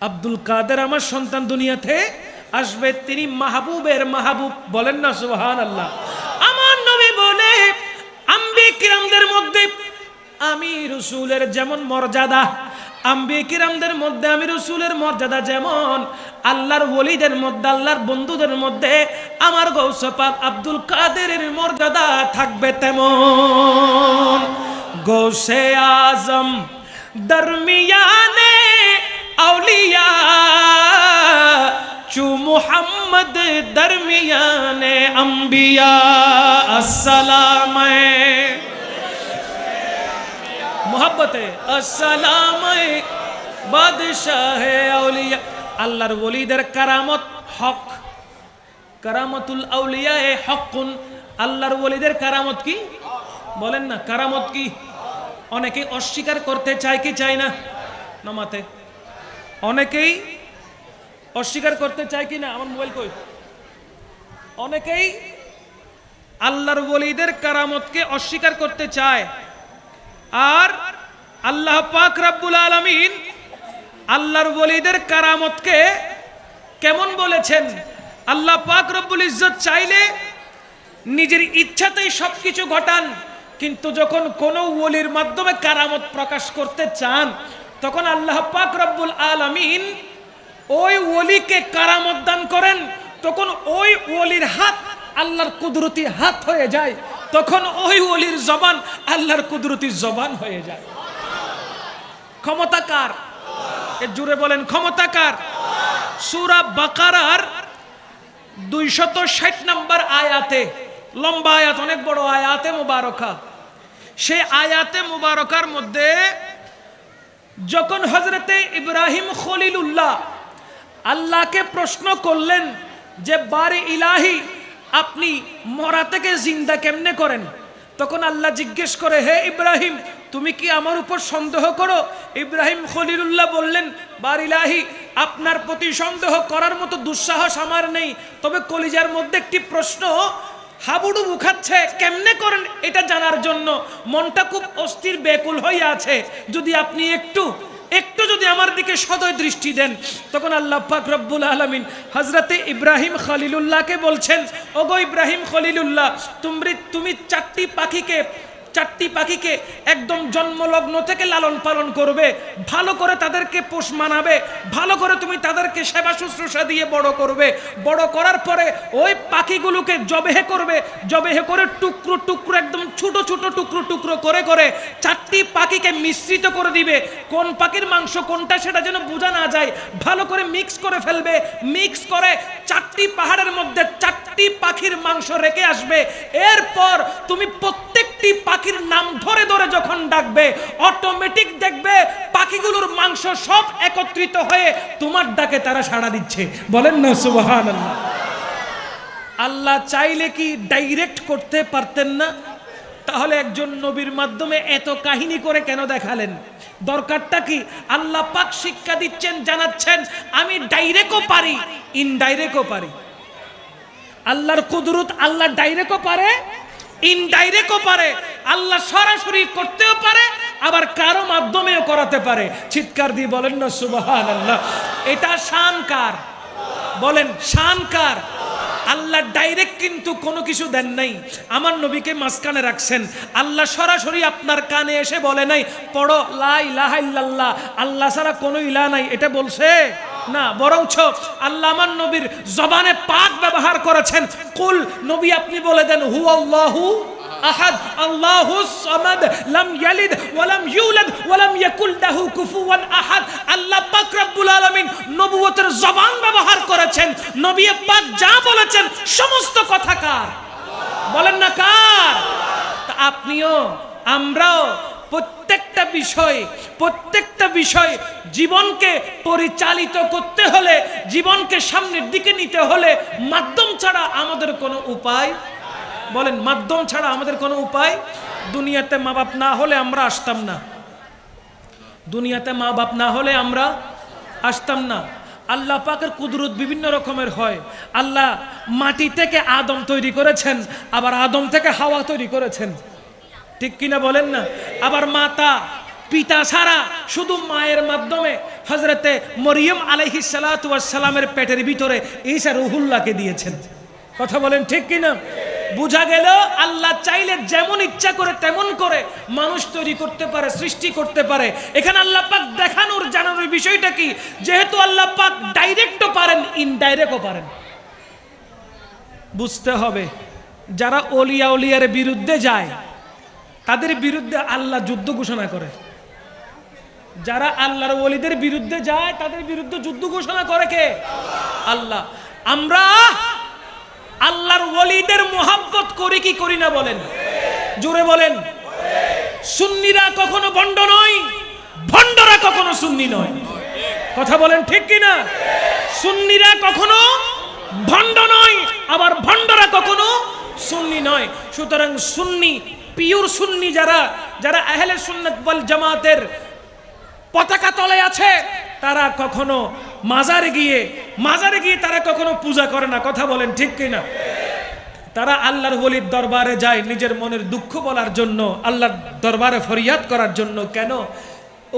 আব্দুল কাদের আমার সন্তান দুনিয়াতে আসবে, তিনি মাহবুবের মাহবুব, বলেন না সুবহানাল্লাহ। আমার নবী বলে, আম্বিয়া কিরামদের মধ্যে আমি রাসূলের যেমন মর্যাদা, আম্বিয়া কিরামদের মধ্যে আমি রাসূলের মর্যাদা যেমন, আল্লাহর ওলিদের মধ্যে, আল্লাহর বন্ধুদের মধ্যে আমার গৌসে পাক আব্দুল কাদেরের মর্যাদা থাকবে তেমন। গৌসে আজম দরমিয়ানে আউলিয়া চু মুহাম্মদ দরমিয়ানে আম্বিয়া আসসালাম মোহব্বতে আসসালাম বাদশাহ আউলিয়া। আল্লাহর ওলিদের কারামত হক, কারামতুল আউলিয়া এ হকুন। আল্লাহর ওলিদের কারামত কি বলেন না, কারামত কি? অনেকে অস্বীকার করতে চায় কি চায় না? নামাতে অনেকেই অস্বীকার করতে চায় কি না? আমার মোবাইল কই? অনেকেই আল্লাহর ওলিদের কারামতকে অস্বীকার করতে চায়। আর আল্লাহ পাক রব্বুল আলামিন আল্লাহর ওলিদের কারামতকে কেমন বলেছেন? আল্লাহ পাক রব্বুল ইজ্জত চাইলে নিজের ইচ্ছাতেই সবকিছু ঘটান, কিন্তু যখন কোনো ওলির মাধ্যমে কারামত প্রকাশ করতে চান, তখন আল্লাহ পাক রব্বুল আলামিন ওই ওলিকে কারামত দান করেন। তখন ওই ওলির হাত আল্লাহর কুদরতি হাত হয়ে যায়, তখন ওই ওলির জবান আল্লাহর কুদরতি জবান হয়ে যায়। ক্ষমতা কার? জুড়ে বলেন ক্ষমতা কার? সূরা বাকারার 260 নম্বর আয়াতে, লম্বা আয়াত, অনেক বড় আয়াতে মুবারকা, সেই আয়াতে মুবারকার মধ্যে যখন হযরতে ইব্রাহিম খলিলুল্লাহ আল্লাহকে প্রশ্ন করলেন যে বারে ইলাহি, আপনি মরা থেকে জিন্দা কেমনে করেন? তখন আল্লাহ জিজ্ঞেস করে, হে ইব্রাহিম, তুমি কি আমার উপর সন্দেহ করো? ইব্রাহিম খলিলুল্লাহ বললেন, বার ইলাহি, আপনার প্রতি সন্দেহ করার মতো দুঃসাহস আমার নেই, তবে কলিজার মধ্যে একটি প্রশ্ন হাবুডুবু খাচ্ছে, কেমনে করেন এটা জানার জন্য মনটা খুব অস্থির ব্যাকুল হয়ে আছে, যদি আপনি একটু যদি আমার দিকে সদয় দৃষ্টি দেন। তখন আল্লাহ পাক রব্বুল আলামিন হযরতে ইব্রাহিম খলিলুল্লাহকে বলছেন, ওগো ইব্রাহিম খলিলুল্লাহ, তুমি চারটি পাখিকে একদম জন্মলগ্ন থেকে লালন পালন করবে, ভালো করে তাদেরকে পোষ মানাবে, ভালো করে তুমি তাদেরকে সেবা শুশ্রূষা দিয়ে বড় করবে, বড় করার পরে ওই পাখিগুলোকে জবেহ করবে, জবেহ করে টুকরো টুকরো, একদম ছোট ছোট টুকরো টুকরো করে করে চারটি পাখিকে মিশ্রিত করে দিবে। কোন পাখির মাংস কোনটা সেটা যেন বোঝা না যায়, ভালো করে মিক্স করে ফেলবে, মিক্স করে চারটি পাহাড়ের মধ্যে চারটি পাখির মাংস রেখে আসবে। এরপর তুমি প্রত্যেকটি পাখির নাম ধরে ধরে যখন ডাকবে, অটোমেটিক দেখবে পাখিগুলোর মাংস সব একত্রিত হয়ে তোমার ডাকে তারা সাড়া দিচ্ছে। বলেন না সুবহানাল্লাহ। আল্লাহ চাইলে কি ডাইরেক্ট করতে পারতেন না? তাহলে একজন নবীর মাধ্যমে এত কাহিনী করে কেন দেখালেন? দরকারটা কি? আল্লাহ পাক শিক্ষা দিচ্ছেন, জানাচ্ছেন, আমি ডাইরেক্টও পারি, ইনডাইরেক্টও পারি। আল্লাহর কুদরত, আল্লাহ ডাইরেক্টও পারে, ইনডাইরেক্টও পারে। আল্লাহ সরাসরি করতেও পারে, আবার কারো মাধ্যমেও করাতে পারে। চিৎকার দিয়ে বলেন না সুবহানাল্লাহ। এটা শান কার? বলেন শান কার? আল্লাহ ডাইরেক্ট কিন্তু কোনো কিছু দেন নাই, আমার নবীকে মাঝখানে রাখছেন। আল্লাহ সরাসরি আপনার কানে এসে বলে নাই, পড়ো লা ইলাহা ইল্লাল্লাহ, আল্লাহ ছাড়া কোনো ইলাহ নাই, এটা বলছে না। বরঞ্চ আল্লাহ আমার নবীর জবানে পাক ব্যবহার করেছেন। কুল, নবী আপনি বলে দেন, হু আল্লাহু আহাদ, আল্লাহুস সামাদ, লাম ইয়ালিদ ওয়া লাম ইউলাদ ওয়া লাম ইয়াকুল লাহু কুফুয়ান আহাদ। আল্লাহ পাক রব্বুল আলামিন নবুয়তের জবান ব্যবহার করেছেন। নবী পাক যা বলেছেন সমস্ত কথা কার? বলেন না কার? তা আপনিও আমরাও প্রত্যেকটা বিষয় জীবনকে পরিচালিত করতে হলে, জীবনকে সামনের দিকে নিতে হলে মাধ্যম ছাড়া আমাদের কোনো উপায়, বলেন মাধ্যম ছাড়া আমাদের কোনো উপায়। দুনিয়াতে মা বাপ না হলে আমরা আসতাম না, দুনিয়াতে মা বাপ না হলে আমরা আসতাম না। আল্লাহ পাকের কুদরত বিভিন্ন রকমের হয়। আল্লাহ মাটি থেকে আদম তৈরি করেছেন, আবার আদম থেকে হাওয়া তৈরি করেছেন, ঠিক কিনা বলেন না? আবার মাতা পিতা ছাড়া শুধু মায়ের মাধ্যমে হযরতে মরিয়ম আলাইহিস সালাতু ওয়াস সালামের পেটের ভিতরে ঈসা রুহুল্লাহকে দিয়েছেন। কথা বলেন ঠিক কিনা? বুঝা গেল আল্লাহ চাইলে যেমন ইচ্ছা করে তেমন করে মানুষ তৈরি করতে পারে, সৃষ্টি করতে পারে। এখানে আল্লাহ পাক দেখানোর জানানোর বিষয়টা কি? যেহেতু আল্লাহ পাক ডাইরেক্টও পারেন, ইনডাইরেক্টও পারেন। বুঝতে হবে যারা ওলিয়া ওলিয়ার বিরুদ্ধে যায় তাদের বিরুদ্ধে আল্লাহ যুদ্ধ ঘোষণা করে। যারা আল্লাহর ওলিদের বিরুদ্ধে যায় তাদের বিরুদ্ধে যুদ্ধ ঘোষণা করে কে? আল্লাহ। আমরা আল্লাহর ওলিদের মোহাব্বত করি কি করি না? বলেন, জোরে বলেন। সুন্নিরা কখনো ভণ্ড নয়, ভণ্ডরা কখনো সুন্নি নয়। কথা বলেন ঠিক কিনা? সুন্নিরা কখনো ভণ্ড নয়, আবার ভণ্ডরা কখনো সুন্নি নয়। সুতরাং সুন্নি, পিওর সুন্নি যারা, যারা আহলে সুন্নাত ওয়াল জামাতের পতাকা তলে আছে, তারা কখনো মাজারে গিয়ে তারা কখনো পূজা করে না। কথা বলেন ঠিক কিনা? তারা আল্লাহর ওলির দরবারে যায় নিজের মনের দুঃখ বলার জন্য, আল্লাহর দরবারে ফরিয়াদ করার জন্য। কেন?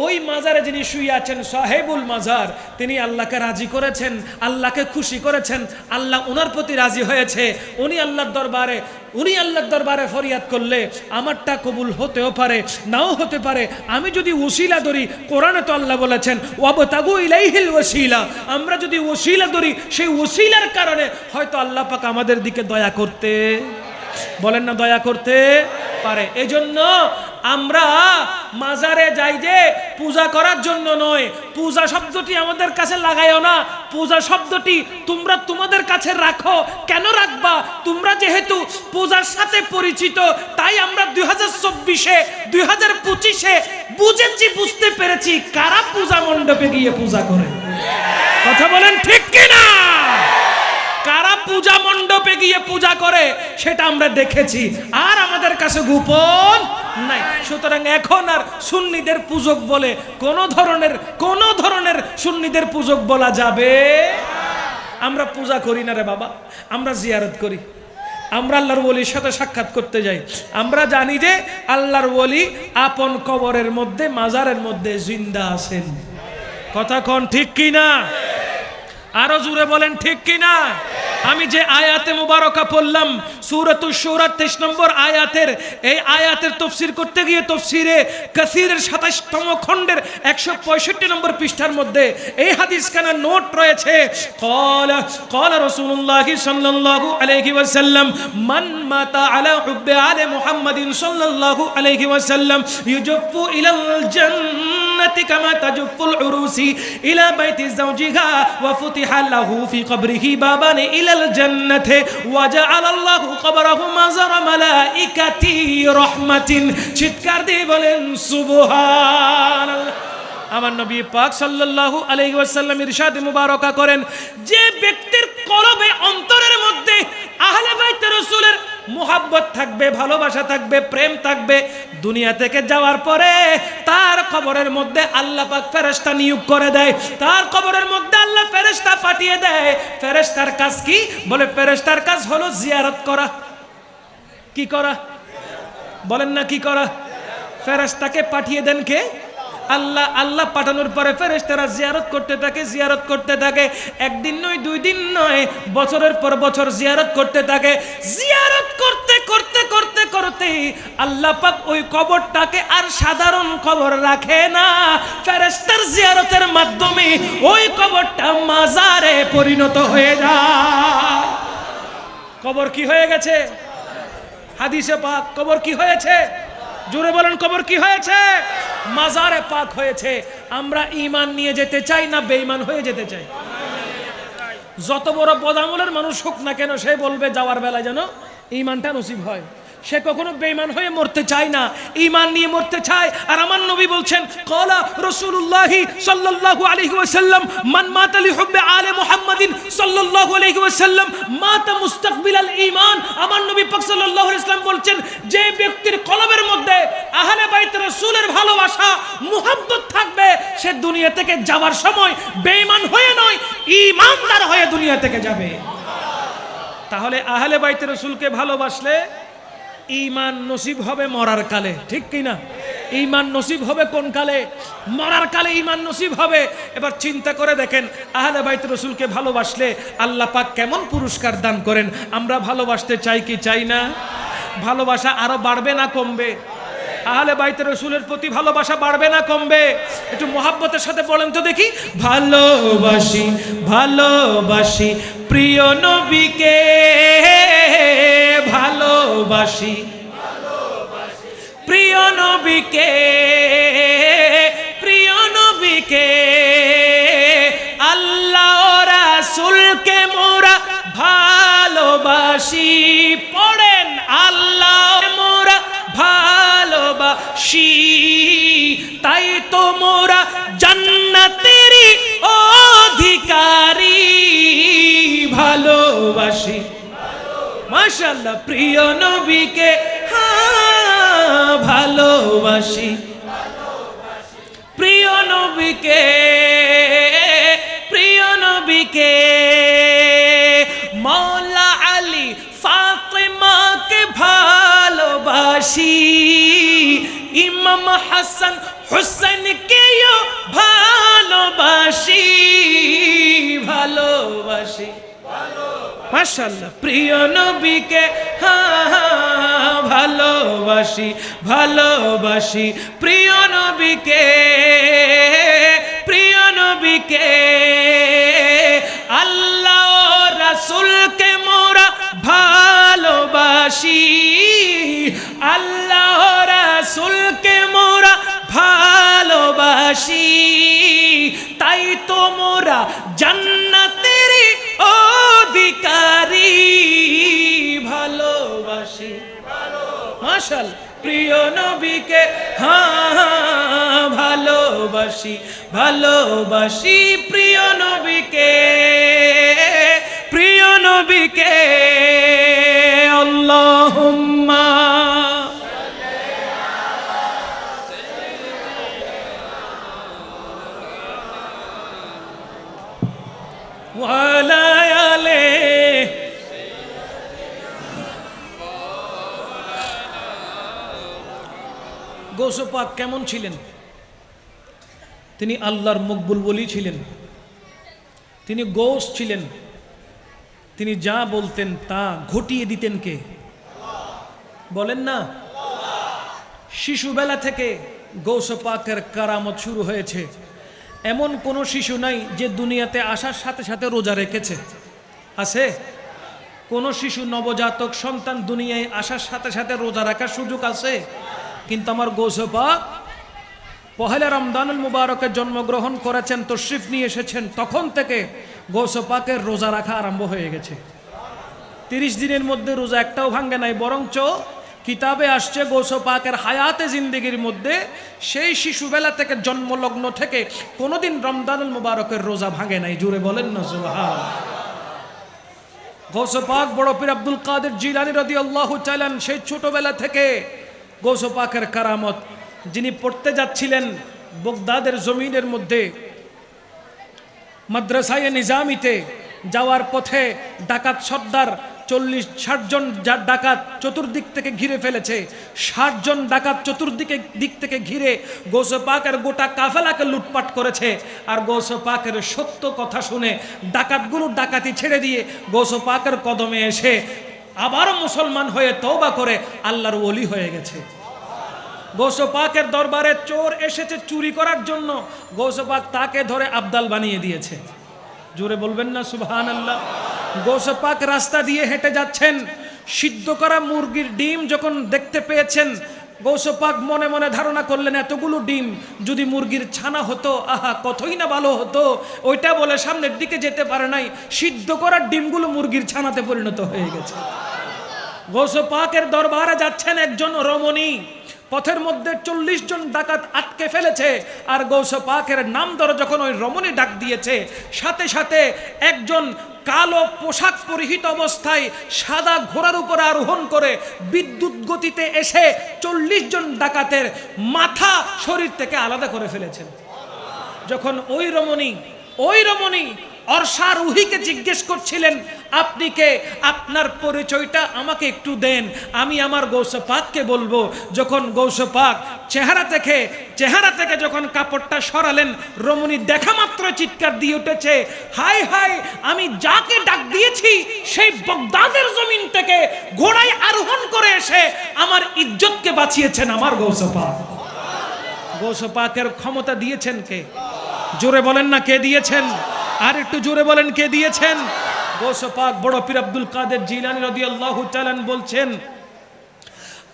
ওই মাজারে যিনি শুয়ে আছেন সাহেবুল মাজার, তিনি আল্লাহকে রাজি করেছেন, আল্লাহকে খুশি করেছেন, আল্লাহ ওনার প্রতি রাজি হয়েছে। উনি আল্লাহর দরবারে ফরিয়াদ করলে আমারটা কবুল হতেও পারে, নাও হতে পারে। আমি যদি ওসিলা ধরি, কোরআনে তো আল্লাহ বলেছেন ওয়াবতাগু ইলাইহিল ওয়াসিলা, আমরা যদি ওসিলা ধরি সেই ওসিলার কারণে হয়তো আল্লাহ পাক আমাদের দিকে দয়া করতে, বলেন না, দয়া করতে পারে। এজন্য আমরা মাজারে যাই যে পূজা করার জন্য নয়। পূজা শব্দটি আমাদের কাছে লাগাইও না। পূজা শব্দটি তোমরা তোমাদের কাছে রাখো। কেন রাখবা? তোমরা যেহেতু পূজার সাথে পরিচিত, তাই আমরা 2024-এ 2025-এ বুঝতে পেরেছি কারা পূজা মণ্ডপে গিয়ে পূজা করে। কথা বলেন ঠিক কিনা? কারা পূজা মণ্ডপে গিয়ে পূজা করে সেটা আমরা দেখেছি, আর আমাদের কাছে গোপন নাই। সুতরাং এখন আর সুন্নিদের পূজক বলে কোন ধরনের সুন্নিদের পূজক বলা যাবে? আমরা পূজা করি না রে বাবা, আমরা জিয়ারত করি। আমরা আল্লাহর ওলির সাথে সাক্ষাৎ করতে যাই। আমরা জানি যে আল্লাহর ওলি আপন কবরের মধ্যে, মাজারের মধ্যে জিন্দা আছেন। কথা কোন ঠিক কিনা? আরো জোরে বলেন ঠিক কিনা? আমি যে আয়াতে মুবারকা পড়লাম সূরাতুশ শূরা 23 নম্বর আয়াতের, এই আয়াতের তাফসীর করতে গিয়ে তাফসীরে কাসীরের 27তম খণ্ডের 165 নম্বর পৃষ্ঠার মধ্যে এই হাদিসখানা নোট রয়েছে। ক্বালা রাসূলুল্লাহ সাল্লাল্লাহু আলাইহি ওয়াসাল্লাম মান মাতা আলা হুব্বি আলি মুহাম্মাদিন সাল্লাল্লাহু আলাইহি ওয়াসাল্লাম ইউজাফু ইলাল জান্নাতি কামা তাজুফুল উরুসি ইলা বাইতি যাওজিহা ওয়া ফুতিহা লাহু ফি কবরিহি বাবান ইলাল জান্নাতি ওয়া জাআলাল্লাহু কবরাহু মাযারা মালাইকাতি রাহমাতিন। চিৎকার দিয়ে বলেন সুবহানাল্লাহ। আমার নবী পাক সাল্লাল্লাহু আলাইহি ওয়াসাল্লাম ইরশাদ মুবারকা করেন, যে ব্যক্তির কলবে, অন্তরের মধ্যে আহলে বাইত রাসূলের মুহাব্বত থাকবে, ভালোবাসা থাকবে, প্রেম থাকবে, দুনিয়া থেকে যাওয়ার পরে তার কবরের মধ্যে আল্লাহ পাক ফেরেশতা নিয়োগ করে দেয়। তার কবরের মধ্যে আল্লাহ ফেরেশতা পাঠিয়ে দেয়। ফেরেশতার কাজ কি? বলে ফেরেশতার কাজ হলো জিয়ারত করা। কি করা? বলেন না কি করা? ফেরেশতাকে পাঠিয়ে দেন কে? আল্লাহ। আল্লাহ পাঠানোর পরে ফেরেশতারা জিয়ারত করতে থাকে। একদিন নয়, 2 দিন নয়, বছরের পর বছর জিয়ারত করতে থাকে। জিয়ারত করতে আল্লাহ পাক ওই কবরটাকে আর সাধারণ কবর রাখে না। ফেরেশতার জিয়ারতের মাধ্যমে ওই কবরটা মাজারে পরিণত হয়ে যায়। কবর কি হয়ে গেছে? হাদিসে পাক। কবর কি হয়েছে? জোরে বলেন, কবর কি হয়েছে? মাজারে পাক হয়েছে। আমরা ঈমান নিয়ে যেতে চাই না বেঈমান হয়ে যেতে চাই? যত বড় বদামলের মানুষ হোক না কেন, সে বলবে যাওয়ার বেলায় যেন ঈমানটা নসিব হয়। সে কখনো বেঈমান হয়ে মরতে চায় না, ঈমান নিয়ে মরতে চায়। আর আমার নবী বলছেন, ক্বালা রাসূলুল্লাহি সাল্লাল্লাহু আলাইহি ওয়াসাল্লাম, মান মাতা লিহুব্বি আলে মুহাম্মাদিন সাল্লাল্লাহু আলাইহি ওয়াসাল্লাম মাতা মুস্তাকবিলাল ঈমান। আমার নবী পাক সাল্লাল্লাহু আলাইহি ওয়াসাল্লাম বলছেন, যে ব্যক্তির কলবের মধ্যে আহলে বাইত রাসূলের ভালোবাসা মুহাব্বত থাকবে, সে দুনিয়া থেকে যাওয়ার সময় বেঈমান হয়ে নয়, ঈমানদার হয়ে দুনিয়া থেকে যাবে। তাহলে আহলে বাইত রাসূলকে ভালোবাসলে ঈমান নসিব হবে মরার কালে, ঠিক কি না? ঈমান নসিব হবে কোন কালে? মরার কালে ঈমান নসিব হবে। এবার চিন্তা করে দেখেন, আহলে বাইত রাসূলকে ভালোবাসলে আল্লাহ পাক কেমন পুরস্কার দান করেন। আমরা ভালোবাসতে চাই কি চাই না? ভালোবাসা আরো বাড়বে না কমবে? আহলে বাইত রাসূলের প্রতি ভালোবাসা বাড়বে না কমবে? একটু মোহাব্বতের সাথে বলেন তো দেখি। ভালোবাসি ভালোবাসি প্রিয় নবীকে, ভালোবাসি প্রিয় নবীকে, প্রিয় নবীকে, আল্লাহ রাসূলকে মোরা ভালোবাসি। পড়েন, আল্লাহ মোরা ভালোবাসি, তাই তো মোরা জান্নাতেরই অধিকারী। ভালোবাসি মাশাআল্লাহ প্রিয় নবীকে, ভালোবাসি প্রিয় নবীকে, প্রিয় নবীকে। মওলা আলী ফাতেমাকে ভালোবাসি, ইমাম হাসান হুসাইনকেও ভালোবাসি, ভালোবাসি মাশাআল্লাহ প্রিয় নবীকে, ভালোবাসি ভালোবাসি প্রিয় নবীকে, প্রিয় নবীকে। আল্লাহ রাসূলকে মোরা ভালোবাসি, আল্লাহ রাসূলকে মোরা ভালোবাসি, তাই তো মোরা জান্নাতের অধিকারী। ভালোবাসি মাশাআল্লাহ প্রিয় নবীকে, ভালোবাসি ভালোবাসি প্রিয় নবীকে, প্রিয় নবীকে। আল্লাহুম্মা ওয়ালা আলে। গৌস পাক কেমন ছিলেন? তিনি আল্লাহর মকবুল ওলি ছিলেন, তিনি গৌস ছিলেন। তিনি যা বলতেন তা ঘটিয়ে দিতেন কে? বলেন না। শিশুবেলা থেকে গৌস পাকের কারামত শুরু হয়েছে। এমন কোন শিশু নাই যে দুনিয়াতে আসার সাথে সাথে রোজা রেখেছে? আছে? কোন শিশু নবজাতক সন্তান দুনিয়ায় আসার সাথে সাথে রোজা রাখার সুযোগ আছে? কিন্তু আমার গৌস পাক পহেলা রমজানুল মুবারকে জন্মগ্রহণ করেছেন, তশরিফ নিয়ে এসেছেন, তখন থেকে গৌস পাকের রোজা রাখা আরম্ভ হয়ে গেছে। 30 দিনের মধ্যে রোজা একটাও ভাঙ্গে নাই, বরঞ্চ কিতাবে আসছে গৌস পাকের হায়াতে জিন্দেগির মধ্যে সেই শিশুবেলা থেকে জন্মলগ্ন থেকে কোনোদিন রমজানুল মুবারকের রোজা ভাঙে নাই। জুড়ে বলেন না সুবহানাল্লাহ। গৌস পাক বড় পীর আব্দুল কাদের জিলানী রাদিয়াল্লাহু তাআলা সেই ছোটবেলা থেকে গৌস পাকের কারামত, যিনি পড়তে যাচ্ছিলেন বগদাদের জমিনের মধ্যে মাদ্রাসায়ে নিজামিতে, যাওয়ার পথে ডাকাত সর্দার 40-60 জন ডাকাত চতুর্দিক থেকে ঘিরে ফেলেছে। 60 জন ডাকাত চতুর্দিকে দিক থেকে ঘিরে গৌস পাকের গোটা কাফেলাকে লুটপাট করেছে। আর গৌস পাকের সত্য কথা শুনে ডাকাতগুলো ডাকাতি ছেড়ে দিয়ে গৌস পাকের কদমে এসে আবারও মুসলমান হয়ে তওবা করে আল্লাহর ওলি হয়ে গেছে। গৌস পাকের দরবারে চোর এসেছে চুরি করার জন্য, গৌস পাক তাকে ধরে আবদাল বানিয়ে দিয়েছে। জোরে বলবেন না সুবহানাল্লাহ। গৌস পাক রাস্তা দিয়ে হেঁটে যাচ্ছেন, সিদ্ধ করা মুরগির ডিম যখন দেখতে পেয়েছেন, গৌস পাক মনে মনে ধারণা করলেন এতগুলো ডিম যদি মুরগির ছানা হতো, আহা কতই না ভালো হতো। ওইটা বলে সামনের দিকে যেতে পারে নাই, সিদ্ধ করার ডিমগুলো মুরগির ছানাতে পরিণত হয়ে গেছে। গৌস পাকের দরবারে যাচ্ছেন একজন রমণী, পথের মধ্যে 40 জন ডাকাত আটকে ফেলেছে, আর গৌস পাকের নাম ধরে যখন ওই রমণী ডাক দিয়েছে, সাথে সাথে একজন কালো পোশাক পরিহিত অবস্থায় সাদা ঘোড়ার উপর আরোহণ করে বিদ্যুৎ গতিতে এসে 40 জন ডাকাতের মাথা শরীর থেকে আলাদা করে ফেলেছেন। যখন ওই রমণী অশ্বারোহীকে জিজ্ঞেস করছিলেন, আপনি কে, আপনার পরিচয়টা আমাকে একটু দেন, আমি আমার গৌস পাককে বলবো। যখন গৌস পাক চেহারা থেকে যখন কাপড়টা সরালেন, রমণী দেখা মাত্র চিৎকার দিয়ে উঠেছে, হায় হায়, আমি যাকে ডাক দিয়েছি সেই বাগদাদের জমিন থেকে ঘোড়ায় আরোহণ করে এসে আমার ইজ্জতকে বাঁচিয়েছেন আমার গৌস পাক। গৌস পাকের ক্ষমতা দিয়েছেন কে? জোরে বলেন না কে দিয়েছেন? আর একটু জোরে বলেন কে দিয়েছেন? গৌস পাক বড় পীর আব্দুল কাদের জিলানী রাদিয়াল্লাহু তাআলা বলছেন,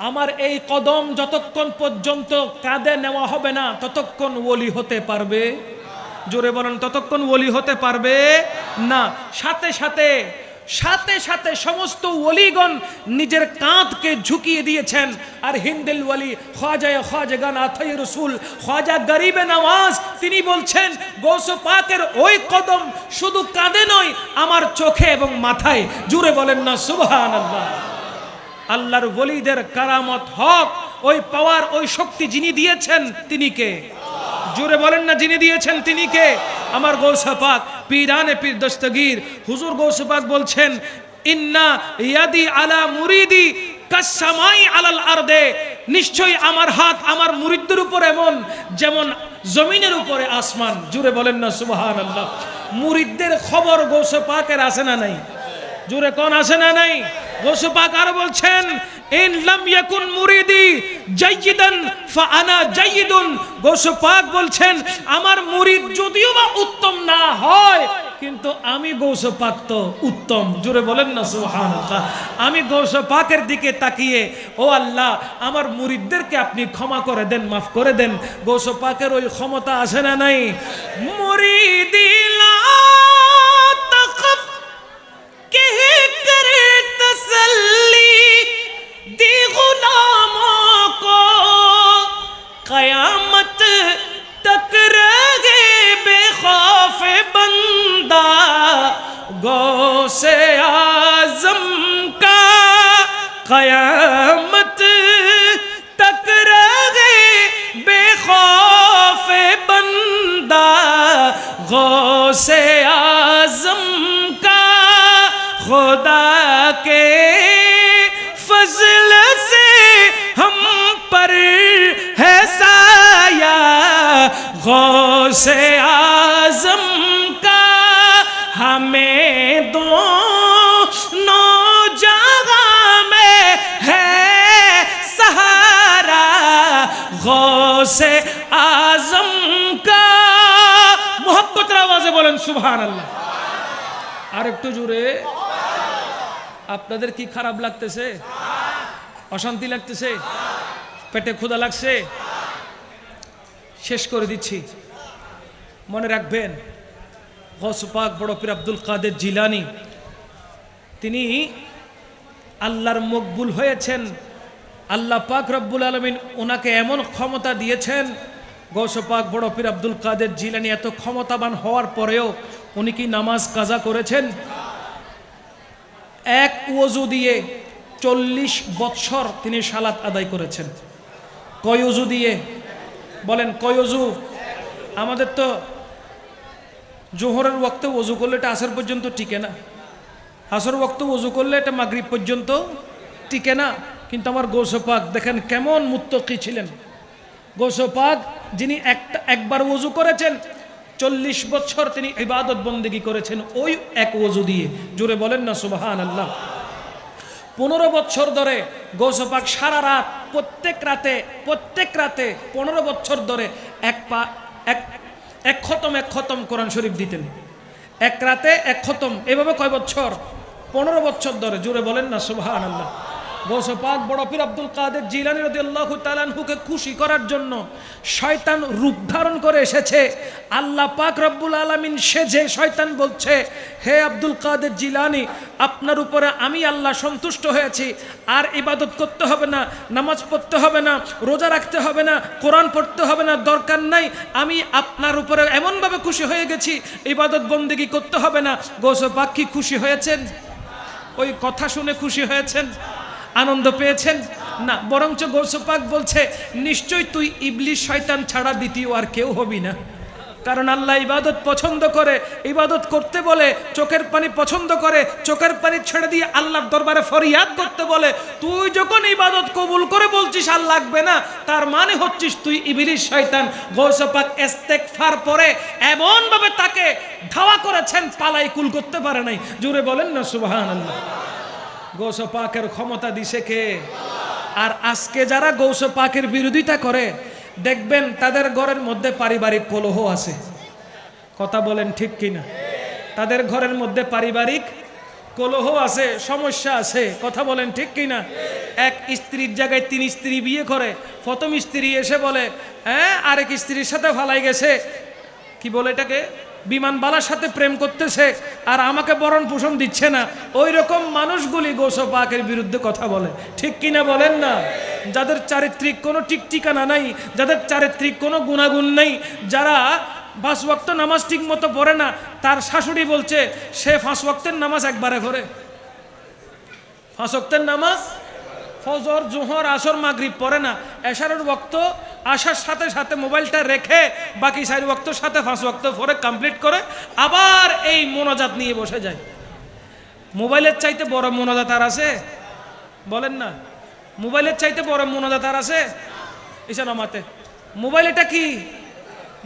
আমার এই কদম যতক্ষণ পর্যন্ত কাঁধে নেওয়া হবে না ততক্ষণ ওলি হতে পারবে। জোরে বলেন, ততক্ষণ ওলি হতে পারবে না। সাথে সাথে সমস্ত ওলিগণ নিজের কাঁধকে ঝুঁকিয়ে দিয়েছেন। আর হিন্দেল ওলি খাজাগান আথাই রসুল খাজা গরিবে নওয়াজ তিনি বলছেন, গৌস পাকের ওই কদম শুধু কাঁধে নয়, আমার চোখে এবং মাথায়। জুড়ে বলেন না সুবহানাল্লাহ। আল্লাহর ওলিদের কারামত হক, ওই পাওয়ার, ওই শক্তি যিনি দিয়েছেন তিনি কে? জোরে বলেন না যিনি দিয়েছেন তিনি কে? আমার গৌস পাক পীরানে পীর দস্তগীর হুজুর গৌস পাক বলছেন, ইন্না ইয়াদি আলা মুরিদি কাসসামাই আলাল আরদে, নিশ্চয়ই আমার হাত আমার মুরিদদের উপর এমন যেমন জমিনের উপরে আসমান। জোরে বলেন না সুবহানাল্লাহ। মুরিদদের খবর গৌস পাকের আছে না নাই? জোরে কোন আছে না নাই? গৌস পাক আর বলছেন, ইন লাম ইয়াকুন মুরিদি জাইয়িদান ফা আনা জাইয়িদুন। গৌস পাক বলছেন, আমার মুরিদ যদিও বা উত্তম না হয়, কিন্তু আমি গৌস পাক তো উত্তম। জোরে বলেন না সুবহানাল্লাহ। আমি গৌস পাকের দিকে তাকিয়ে, ও আল্লাহ, আমার মুরিদদেরকে আপনি ক্ষমা করে দেন, মাফ করে দেন। গৌস পাকের ওই ক্ষমতা আছে না নাই? মুরিদি লা তাখাফ কে করে তসল্লি दी गुलामों को, कयामत तक रहे बेखौफ बंदा। गौसे आजम का कयामत तक रहे बेखौफ बंदा। गौसे आजम का खुदा के फज़ल से हम पर है साया। गौसे आज़म का हमें दोनों जगह में है सहारा। गौसे आज़म का मोहब्बत आवाज़े बोलें सुभान अल्लाह। আর একটু জোরে। আপনাদের কি খারাপ লাগতেছে? অশান্তি লাগতেছে? পেটে ক্ষুধা লাগছে? শেষ করে দিচ্ছি। মনে রাখবেন, গৌস পাক বড় পীর আব্দুল কাদের জিলানী তিনি আল্লাহর মকবুল হয়েছেন। আল্লাহ পাক রব্বুল আলামিন ওনাকে এমন ক্ষমতা দিয়েছেন। গৌস পাক বড় পীর আব্দুল কাদের জিলানী এত ক্ষমতাবান হওয়ার পরেও উনি কি নামাজ কাজা করেছেন? এক ওযু দিয়ে 40 বছর তিনি সালাত আদায় করেছেন। কয় ওযু দিয়ে? বলেন কয় ওযু? আমাদের তো জোহরের ওয়াক্তে ওযু করলে এটা আসর পর্যন্ত টিকে না, আসর ওয়াক্তে ওযু করলে এটা মাগরিব পর্যন্ত টিকে না। কিন্তু আমার গৌস পাক দেখেন কেমন মুত্তাকি ছিলেন। গৌস পাক যিনি একবার ওযু করেছেন, 40 বছর তিনি ইবাদত বন্দেগী করেছেন ওই এক ওযু দিয়ে। জোরে বলেন না সুবহানাল্লাহ। 15 বছর ধরে গৌস পাক সারা রাত প্রত্যেক রাতে 15 বছর ধরে এক খতম কোরআন শরীফ দিতেন। এক রাতে এক খতম। এভাবে কয় বছর? 15 বছর ধরে, জোরে বলেন না সুবহানাল্লাহ। গৌসে পাক বড় পীর আব্দুল কাদের জিলানী রাদিয়াল্লাহু তাআলা আনহুকে খুশি করার জন্য শয়তান রূপ ধারণ করে এসেছে। আল্লাহ পাক রব্বুল আলামিন সেজে শয়তান বলছে, হে আব্দুল কাদের জিলানী, আপনার উপরে আমি আল্লাহ সন্তুষ্ট হয়েছি, আর ইবাদত করতে হবে না, নামাজ পড়তে হবে না, রোজা রাখতে হবে না, কোরআন পড়তে হবে না, দরকার নাই, আমি আপনার উপরে এমনভাবে খুশি হয়ে গেছি, ইবাদত বন্দেগী করতে হবে না। গৌসে পাক কি খুশি হয়েছেন? ওই কথা শুনে খুশি হয়েছেন? আনন্দ পেয়েছেন? না, বরঞ্চ গৌসে পাক বলছে, নিশ্চয় তুই ইবলিস শয়তান ছাড়া দ্বিতীয় আর কেউ হবি না। কারণ আল্লাহ ইবাদত পছন্দ করে, ইবাদত করতে বলে, চোখের পানি পছন্দ করে, চোখের পানি ছেড়ে দিয়ে আল্লাহর দরবারে ফরিয়াদ করতে বলে। তুই যখন ইবাদত কবুল করে বলছিস আর লাগবে না, তার মানে হচ্ছিস তুই ইবলিস শয়তান। গৌসে পাক ইস্তেগফার পরে এমন ভাবে তাকে ধাওয়া করেছেন, পালাই কুল করতে পারে নাই। জোরে বলেন না সুবহানাল্লাহ। গৌসে পাকের ক্ষমতা দিছে কে? আর আজকে যারা গৌসে পাকের বিরোধিতা করে, দেখবেন তাদের ঘরের মধ্যে পারিবারিক কলহ আছে। কথা বলেন ঠিক কিনা? তাদের ঘরের মধ্যে পারিবারিক কলহ আছে, সমস্যা আছে। কথা বলেন ঠিক কিনা? এক স্ত্রীর জায়গায় 3 স্ত্রী বিয়ে করে। প্রথম স্ত্রী এসে বলে, হ্যাঁ, আরেক স্ত্রীর সাথে ফালাই গেছে, কি বলে এটাকে, বিমানবালার সাথে প্রেম করতেছে, আর আমাকে বরণ পোষণ দিচ্ছে না। ওই রকম মানুষগুলি গৌসে পাকের বিরুদ্ধে কথা বলে। ঠিক কিনা বলেন না? যাদের চারিত্রিক কোনো ঠিক ঠিকানা নাই, যাদের চারিত্রিক কোনো গুণাগুণ নেই, যারা 5 ওয়াক্ত নামাজ ঠিক মতো পড়ে না, তার শাশুড়ি বলছে সে 5 ওয়াক্তের নামাজ একবারে পড়ে। 5 ওয়াক্তের নামাজ ফজর, জোহর, আসর, মাগরিব পড়ে না। এশারের ওয়াক্ত আসার সাথে সাথে মোবাইলটা রেখে বাকি 4 ওয়াক্তর সাথে 5 ওয়াক্ত পরে কমপ্লিট করে আবার এই মোনাজাত নিয়ে বসে যায়। মোবাইলের চাইতে বড় মোনাজাত আর আছে? বলেন না, মোবাইলের চাইতে বড় মোনাজাত আর আছে? এসে নামাতে মোবাইল এটা কি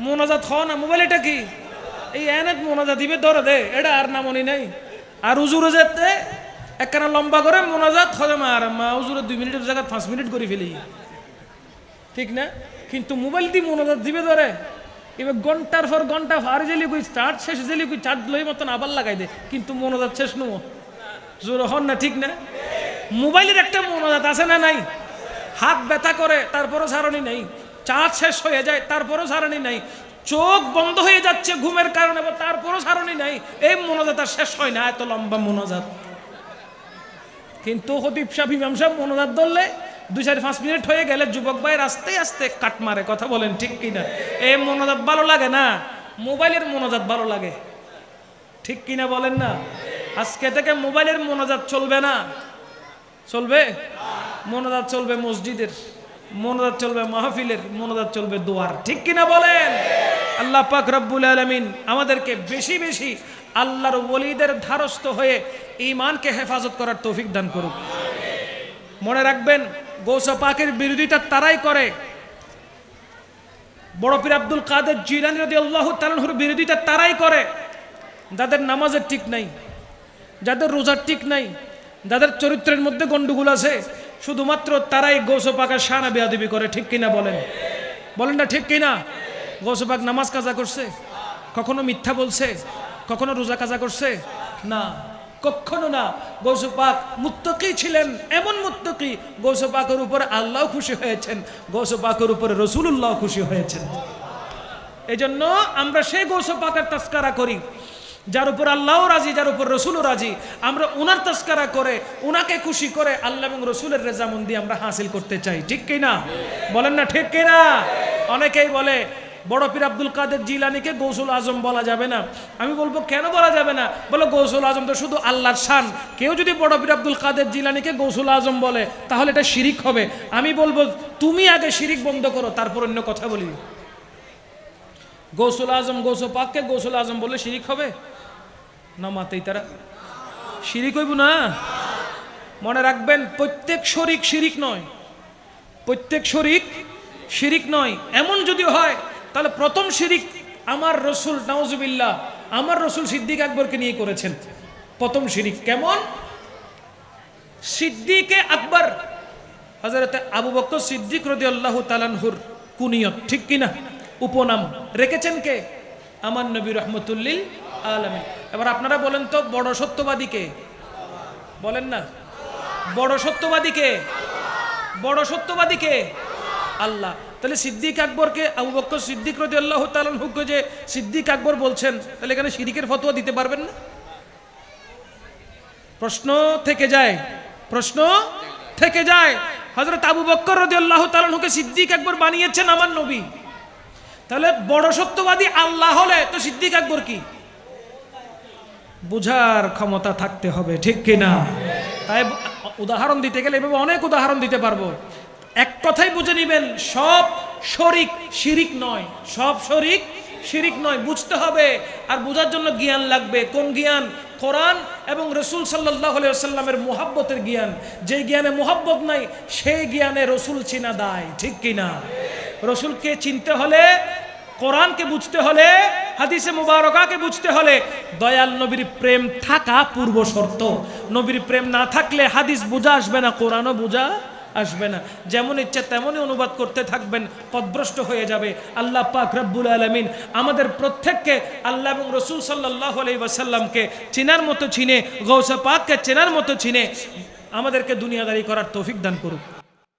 মোনাজাত হয় না? মোবাইল এটা কি এই এনে মোনাজাত দিবে ধরে দে, এটা আর নামনি নেই। আর উজুরে যেতে একখানা লম্বা করে মোনাজাত হবে, মা উজুরে 2 মিনিটের জায়গায় 5 মিনিট করে ফেলি, ঠিক না? কিন্তু মোবাইল দিয়ে মোনাজাত দিবে ধরে, এবার ঘন্টার পর ঘন্টা ফার জেলি কই চার্জ শেষ জেলি কই চার্জ লই মতন আবার লাগাই দে, কিন্তু মোনাজাত শেষ নয়। জোর হন না, ঠিক না? মোবাইলের একটা মোনাজাত আছে না নাই? হাত ব্যথা করে তারপরও সারণি নেই, চার্জ শেষ হয়ে যায় তারপরও সারণি নাই, চোখ বন্ধ হয়ে যাচ্ছে ঘুমের কারণে তারপরও সারণি নাই। এই মোনাজাত আর শেষ হয় না, এত লম্বা মোনাজাত। কিন্তু হতিব সাহেব, ইমাম সাহেব মোনাজাত ধরলে 2-4-5 মিনিট হয়ে গেলে যুবক ভাইয়ের আস্তে আস্তে কাট মারে। কথা বলেন ঠিক কিনা? এই মোনাজাত ভালো লাগে না, মোবাইলের মোনাজাত ভালো লাগে। ঠিক কিনা বলেন না? আজকে থেকে মোবাইলের মোনাজাত চলবে না। চলবে? মোনাজাত চলবে মসজিদের, মোনাজাত চলবে মাহফিলের, মোনাজাত চলবে দোয়ার। ঠিক কিনা বলেন? আল্লাহ পাক রব্বুল আলামিন আমাদেরকে বেশি বেশি আল্লাহর ওলিদের ধারস্থ হয়ে ঈমানকে হেফাজত করার তৌফিক দান করুক। মনে রাখবেন, গৌসে পাকের বিরোধিতা তারাই করে, বড় পীর আব্দুল কাদের জিলানী রাদিয়াল্লাহু তাআলা আনহুর বিরোধিতা তারাই করে যাদের নামাজের ঠিক নাই, যাদের রোজার ঠিক নাই, যাদের চরিত্রের মধ্যে গন্ডগোল আছে। শুধুমাত্র তারাই গৌসে পাকের শান বেয়াদবি করে। ঠিক কিনা বলেন? বলেন না ঠিক কিনা? গৌসে পাক নামাজ কাজা করছে? কখনো মিথ্যা বলছে? কখনো রোজা কাজা করছে? না, কখনো না। গৌসে পাক মুত্তাকি ছিলেন, এমন মুত্তাকি গৌসে পাকের উপরে আল্লাহ খুশি হয়েছেন, গৌসে পাকের উপরে রাসূলুল্লাহ খুশি হয়েছেন। এজন্য আমরা সেই গৌসে পাকের তাজকিরা করি যার উপর আল্লাহও রাজি, যার উপর রাসূলও রাজি। আমরা উনার তাজকিরা করে, উনাকে খুশি করে আল্লাহ এবং রাসূলের রেজামন্দি আমরা হাসিল করতে চাই। ঠিক কিনা বলেন না? ঠিক কিনা? অনেকেই বলে বড় পীর আব্দুল কাদের জিলানীকে গৌসুল আজম বলা যাবে না। আমি বলবো কেন বলা যাবে না? বলে গৌসুল আজম তো শুধু আল্লাহর শান, কেউ যদি বড় পীর আব্দুল কাদের জিলানীকে গৌসুল আজম বলে তাহলে এটা শিরিক হবে। আমি বলবো তুমি আগে শিরিক বন্ধ করো, তারপর অন্য কথা বলি। গৌসুল আজম, গৌসে পাককে গৌসুল আজম বললে শিরিক হবে না? মাতেই তারা শিরিক হইব না। মনে রাখবেন, প্রত্যেক শরিক শিরিক নয়, প্রত্যেক শরিক শিরিক নয়। এমন যদি হয় তাহলে প্রথম শিরিক আমার রসুল, নাউজুবিল্লাহ, আমার রসুল সিদ্দিক আকবরকে নিয়ে করেছেন প্রথম শিরিক। কেমন? সিদ্দিকে আকবর হযরত আবু বকর সিদ্দিক রাদিয়াল্লাহু তাআলা আনহুর কুনিয়ত, ঠিক কিনা, উপনাম রেখেছেন কে? আমার নবী রাহমাতুল লিল আলামিন। এবার আপনারা বলেন তো বড় সত্যবাদী কে? বলেন না। বড় সত্যবাদী কে? বড় সত্যবাদী কে? আল্লাহ। তাহলে সিদ্দিক আকবরকে, আবু বকর সিদ্দিক রাদিয়াল্লাহু তাআলা আনহুকে যে সিদ্দিক আকবর বলছেন, তাহলে এখানে শিরিকের ফতোয়া দিতে পারবেন না? প্রশ্ন থেকে যায়, প্রশ্ন থেকে যায়। হযরত আবু বকর রাদিয়াল্লাহু তাআলা আনহুকে সিদ্দিক আকবর বানিয়েছেন আমার নবী। তাহলে বড় সত্যবাদী আল্লাহ হলে তো সিদ্দিক আকবর কি? বুঝার ক্ষমতা থাকতে হবে, ঠিক কিনা? তাই উদাহরণ দিতে গেলে এভাবে অনেক উদাহরণ দিতে পারবো। এক কথাই বুঝে নিবেন, সব শরিক শিরিক নয়, সব শরিক শিরিক নয়। বুঝতে হবে, আর বুঝার জন্য জ্ঞান লাগবে। কোন জ্ঞান? কোরআন এবং রসুল সাল্লাল্লাহু আলাইহি ওয়াসাল্লামের মুহাব্বতের জ্ঞান। যে জ্ঞানে মুহাব্বত নাই, সেই জ্ঞানে রসুল চিনা দায়, ঠিক কিনা? রসুলকে চিনতে হলে, কোরআনকে বুঝতে হলে, হাদিসে মুবারকাকে বুঝতে হলে দয়াল নবীর প্রেম থাকা পূর্ব শর্ত। নবীর প্রেম না থাকলে হাদিস বোঝা আসবে না, কোরআনও বোঝা আসবে না। যেমন ইচ্ছা তেমনই অনুবাদ করতে থাকবেন, পথভ্রষ্ট হয়ে যাবে। আল্লাহ পাক রব্বুল আলামিন আমাদের প্রত্যেককে আল্লাহ এবং রসুল সাল্লাল্লাহু আলাইহি ওয়াসাল্লামকে চেনার মতো চিনে, গৌসে পাককে চেনার মতো চিনে আমাদেরকে দুনিয়াদারি করার তৌফিক দান করুক।